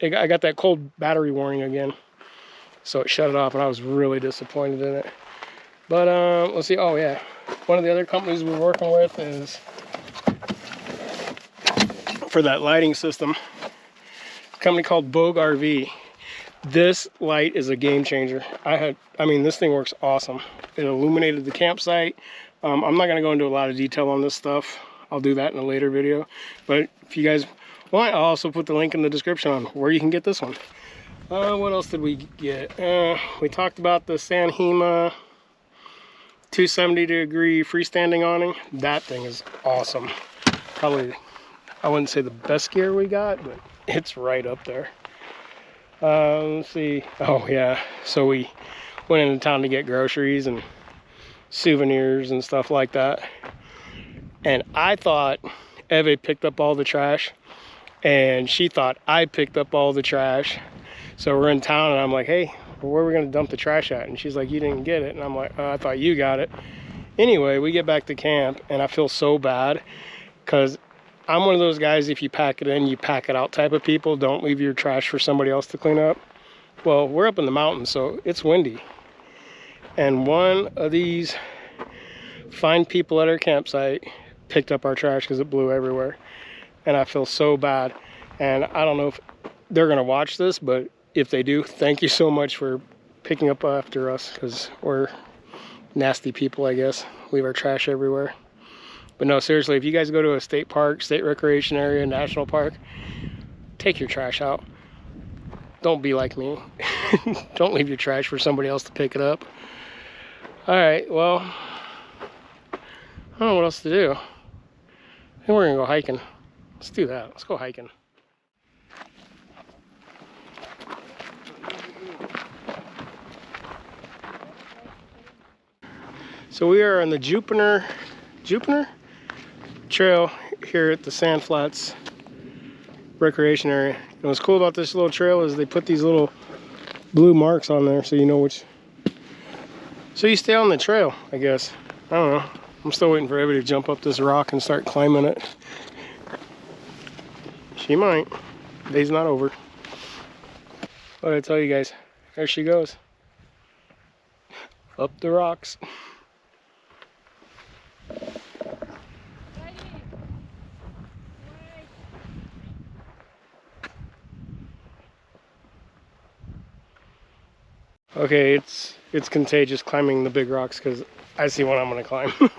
I got that cold battery warning again. So it shut it off and I was really disappointed in it. But let's see. Oh yeah. One of the other companies we're working with is for that lighting system. A company called Bouge RV. This light is a game changer. I mean, this thing works awesome. It illuminated the campsite. I'm not going to go into a lot of detail on this stuff. I'll do that in a later video. But if you guys want, I'll also put the link in the description on where you can get this one. What else did we get? We talked about the Hima 270 degree freestanding awning. That thing is awesome. Probably, I wouldn't say the best gear we got, but it's right up there. Let's see. Oh yeah, so we went into town to get groceries and souvenirs and stuff like that, and I thought Eve picked up all the trash and she thought I picked up all the trash. So we're in town and I'm like, "Hey, where are we gonna dump the trash at?" And she's like, "You didn't get it." And I'm like, "I thought you got it." Anyway, we get back to camp and I feel so bad because I'm one of those guys, if you pack it in, you pack it out type of people. Don't leave your trash for somebody else to clean up. Well, we're up in the mountains, so it's windy. And one of these fine people at our campsite picked up our trash because it blew everywhere. And I feel so bad. And I don't know if they're going to watch this, but if they do, thank you so much for picking up after us, because we're nasty people, I guess. Leave our trash everywhere. But no, seriously, if you guys go to a state park, state recreation area, national park, take your trash out. Don't be like me. Don't leave your trash for somebody else to pick it up. All right, well, I don't know what else to do. I think we're gonna go hiking. Let's do that. Let's go hiking. So we are on the Juniper Trail here at the Sand Flats recreation area. And what's cool about this little trail is they put these little blue marks on there so you know which. So you stay on the trail, I guess. I don't know. I'm still waiting for everybody to jump up this rock and start climbing it. She might. Day's not over. What did I tell you guys? There she goes. Up the rocks. Okay, it's contagious climbing the big rocks because I see what I'm gonna climb. I'm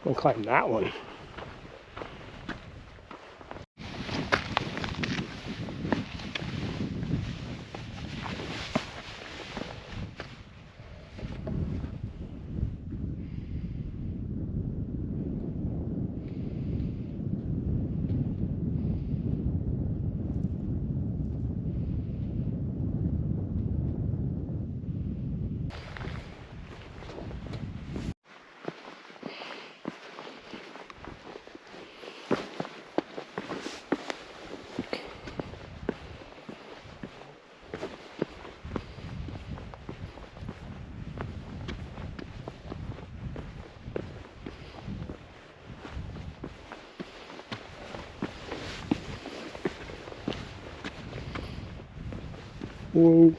gonna climb that one. Whoa.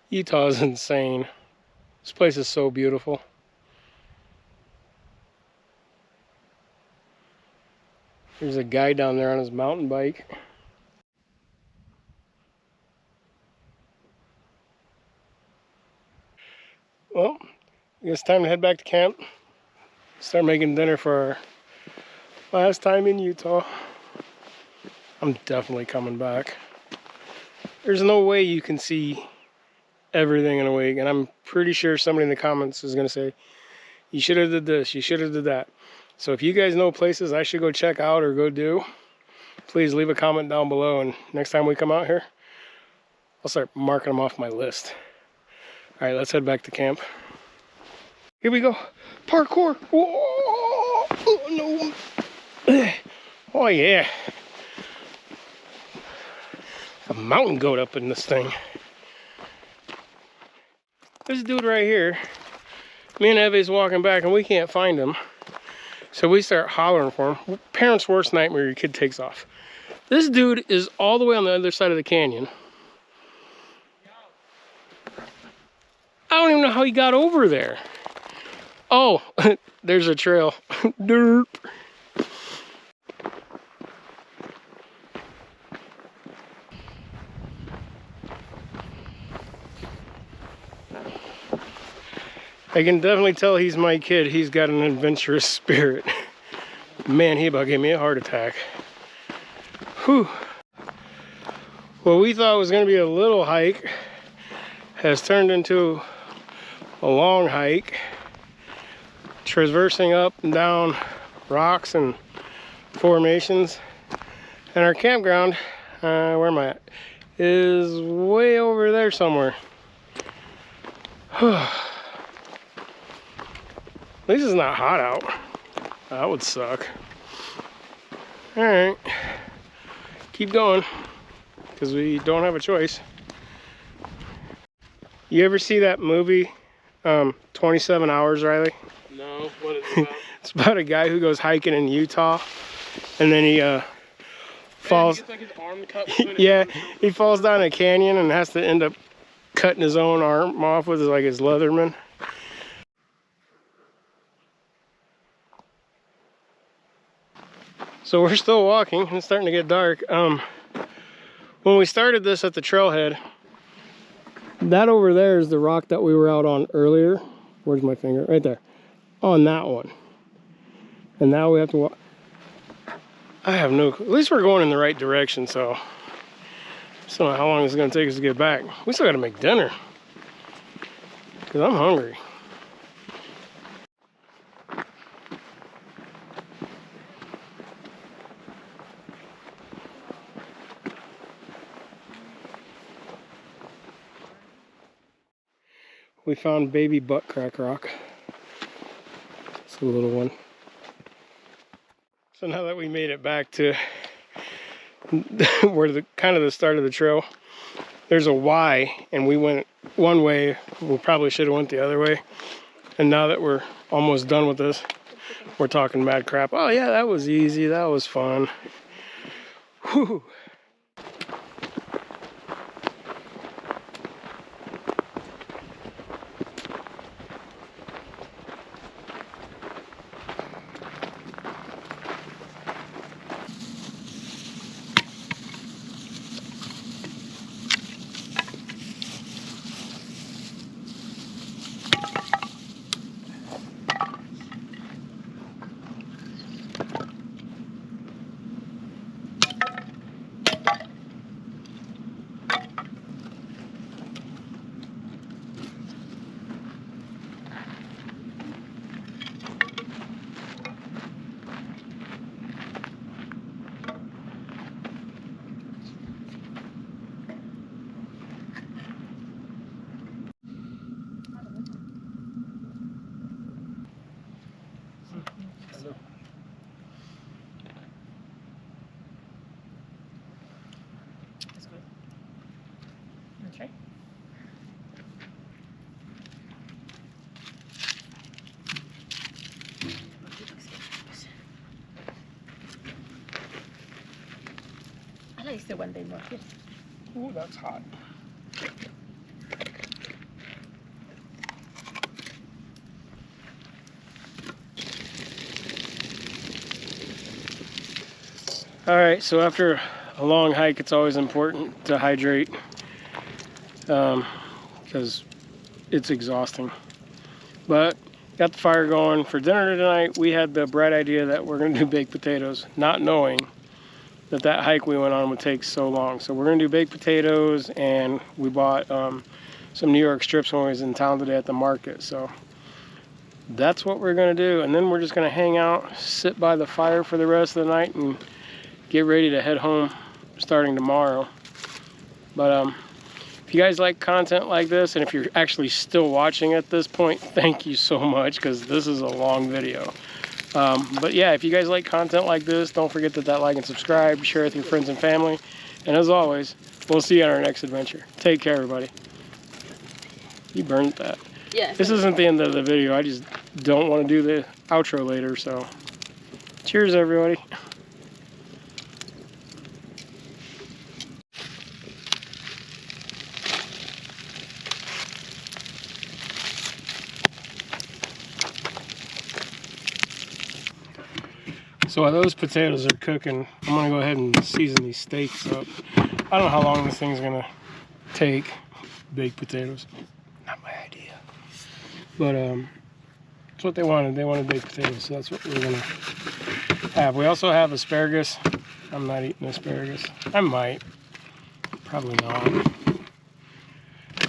Utah is insane. This place is so beautiful. There's a guy down there on his mountain bike. Well, I guess it's time to head back to camp. Start making dinner for our last time in Utah. I'm definitely coming back. There's no way you can see everything in a week, and I'm pretty sure somebody in the comments is gonna say, you should have did this, you should have did that. So if you guys know places I should go check out or go do, please leave a comment down below, and next time we come out here, I'll start marking them off my list. All right, let's head back to camp. Here we go. Parkour. Whoa. Oh, no. Oh, yeah. A mountain goat up in this thing. This dude right here, me and Evie's walking back and we can't find him. So we start hollering for him. Parents' worst nightmare, your kid takes off. This dude is all the way on the other side of the canyon. I don't even know how he got over there. Oh, there's a trail. Derp. I can definitely tell he's my kid. He's got an adventurous spirit. Man, he about gave me a heart attack. Whew. What we thought was going to be a little hike has turned into a long hike, traversing up and down rocks and formations. And our campground, where am I at, is way over there somewhere. At least it's not hot out. That would suck. All right, keep going, because we don't have a choice. You ever see that movie, 27 Hours, Riley? No, what is it about? It's about a guy who goes hiking in Utah, and then he falls. He gets, like, his arm cut Yeah, he falls down a canyon and has to end up cutting his own arm off with like his Leatherman. So we're still walking, and it's starting to get dark. When we started this at the trailhead, that over there is the rock that we were out on earlier. Where's my finger? Right there. On that one. And now we have to walk. I have no clue. At least we're going in the right direction, so I don't know how long it's going to take us to get back. We still got to make dinner, because I'm hungry. we found baby butt crack rock. It's a little one. So now that we made it back to where the kind of the start of the trail, there's a Y, and we went one way. We probably should have went the other way. And now that we're almost done with this, we're talking mad crap. Oh yeah, that was easy. That was fun. Whew. That's good. That's right. I like the one they market. Ooh, that's hot. All right, so after a long hike, it's always important to hydrate because it's exhausting. But got the fire going for dinner tonight. We had the bright idea that we're gonna do baked potatoes, not knowing that that hike we went on would take so long. So we're gonna do baked potatoes, and we bought some New York strips when we was in town today at the market. So that's what we're gonna do, and then we're just gonna hang out, sit by the fire for the rest of the night, and get ready to head home starting tomorrow. But if you guys like content like this, and if you're actually still watching at this point, thank you so much, because this is a long video. But yeah, if you guys like content like this, don't forget to that like and subscribe, share with your friends and family, and as always, we'll see you on our next adventure. Take care, everybody. You burned that. Yeah. This isn't the end of the video. I just don't want to do the outro later, so cheers, everybody. So while those potatoes are cooking, I'm gonna go ahead and season these steaks up. I don't know how long this thing's gonna take. Baked potatoes, not my idea. But that's what they wanted. They wanted baked potatoes, so that's what we're gonna have. We also have asparagus. I'm not eating asparagus. I might, probably not.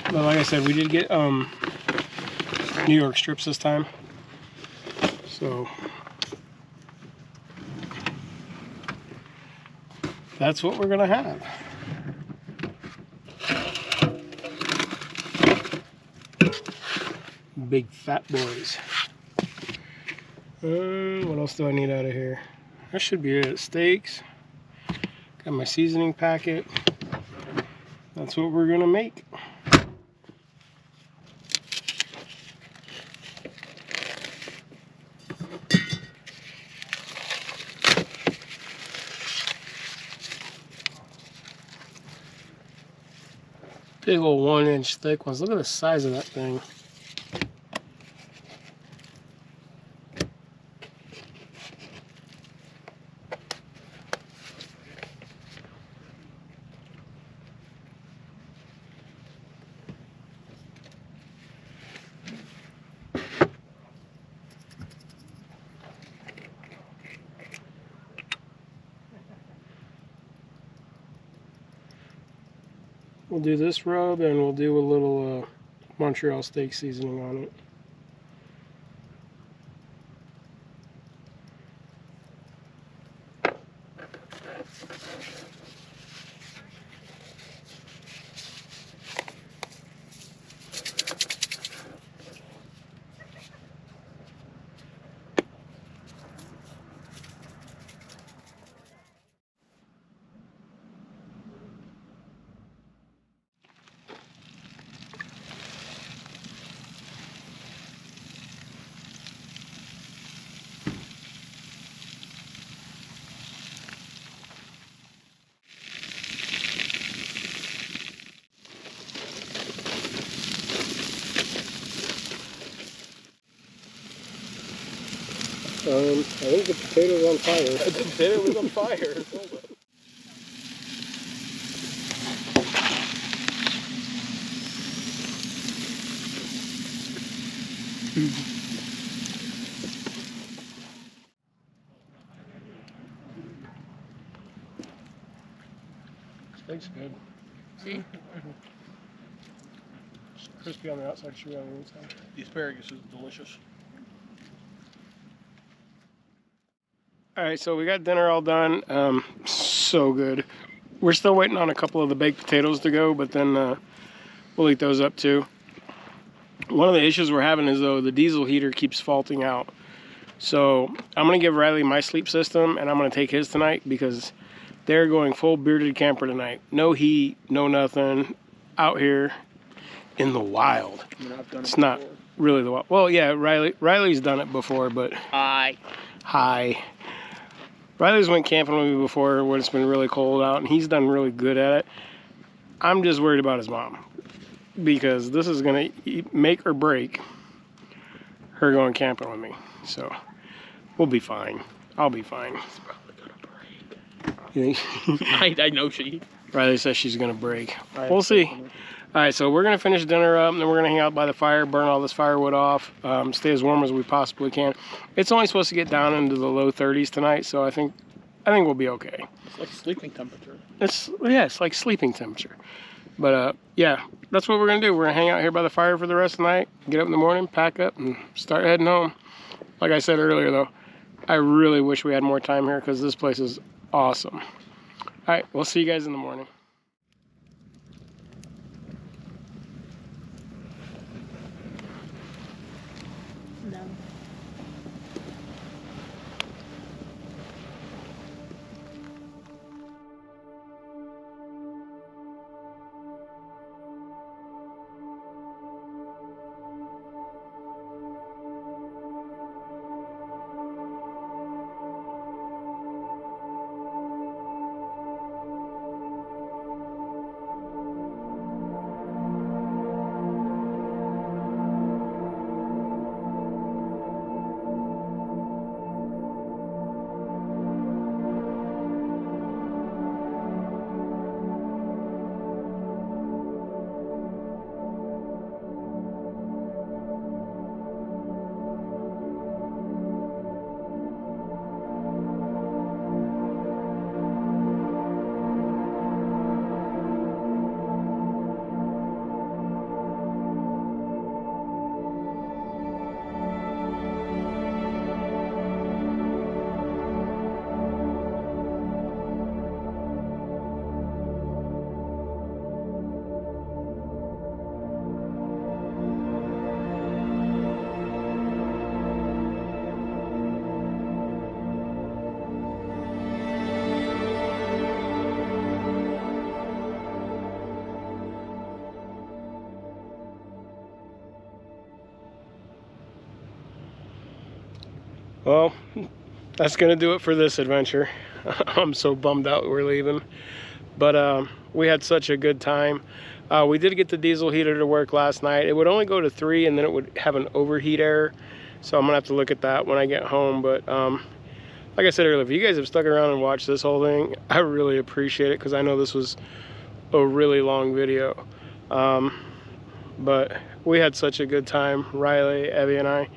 But like I said, we did get New York strips this time, so that's what we're gonna have. Big fat boys. What else do I need out of here? That should be it. Steaks. Got my seasoning packet. That's what we're gonna make. Big old 1-inch thick ones. Look at the size of that thing. We'll do this rub, and we'll do a little Montreal steak seasoning on it. I think the potato's on fire. The potato was on fire. Hold up. Steak's good. See? Crispy on the outside, chewy on the inside. The asparagus is delicious. All right, so we got dinner all done. So good. We're still waiting on a couple of the baked potatoes to go, but then we'll eat those up too. One of the issues we're having is, though, the diesel heater keeps faulting out. So I'm gonna give Riley my sleep system, and I'm gonna take his tonight because they're going full bearded camper tonight. No heat, no nothing, out here in the wild. I mean, I've done It's it not before. really the wild. Well, yeah, Riley's done it before, but Hi. hi. Riley's went camping with me before when it's been really cold out, and he's done really good at it. I'm just worried about his mom because this is gonna make or break her going camping with me. So we'll be fine. I'll be fine. It's probably gonna break. You think? I know she. Riley says she's gonna break. We'll see. All right, so we're gonna finish dinner up, and then we're gonna hang out by the fire, burn all this firewood off, stay as warm as we possibly can. It's only supposed to get down into the low 30s tonight, so I think we'll be okay. It's like sleeping temperature. It's like sleeping temperature. But yeah, that's what we're gonna do. We're gonna hang out here by the fire for the rest of the night, get up in the morning, pack up, and start heading home. Like I said earlier, though, I really wish we had more time here because this place is awesome. All right, we'll see you guys in the morning. No. Well, that's gonna do it for this adventure. I'm so bummed out we're leaving, but we had such a good time. We did get the diesel heater to work last night. It would only go to 3 and then it would have an overheat error, so I'm gonna have to look at that when I get home. But like I said earlier, if you guys have stuck around and watched this whole thing, I really appreciate it because I know this was a really long video. But we had such a good time, Riley, Evie, and I.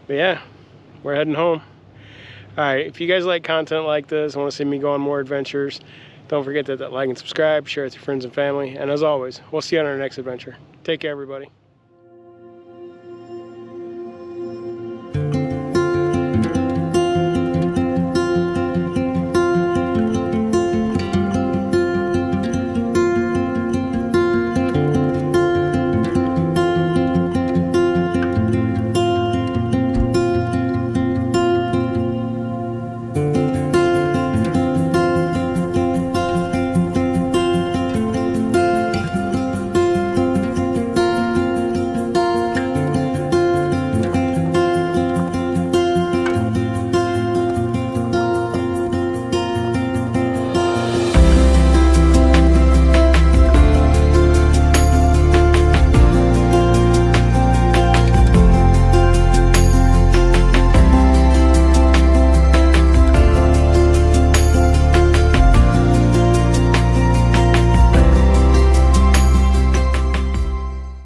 But yeah, we're heading home. All right, if you guys like content like this, want to see me go on more adventures, don't forget to like and subscribe, share with your friends and family, and as always, we'll see you on our next adventure. Take care, everybody.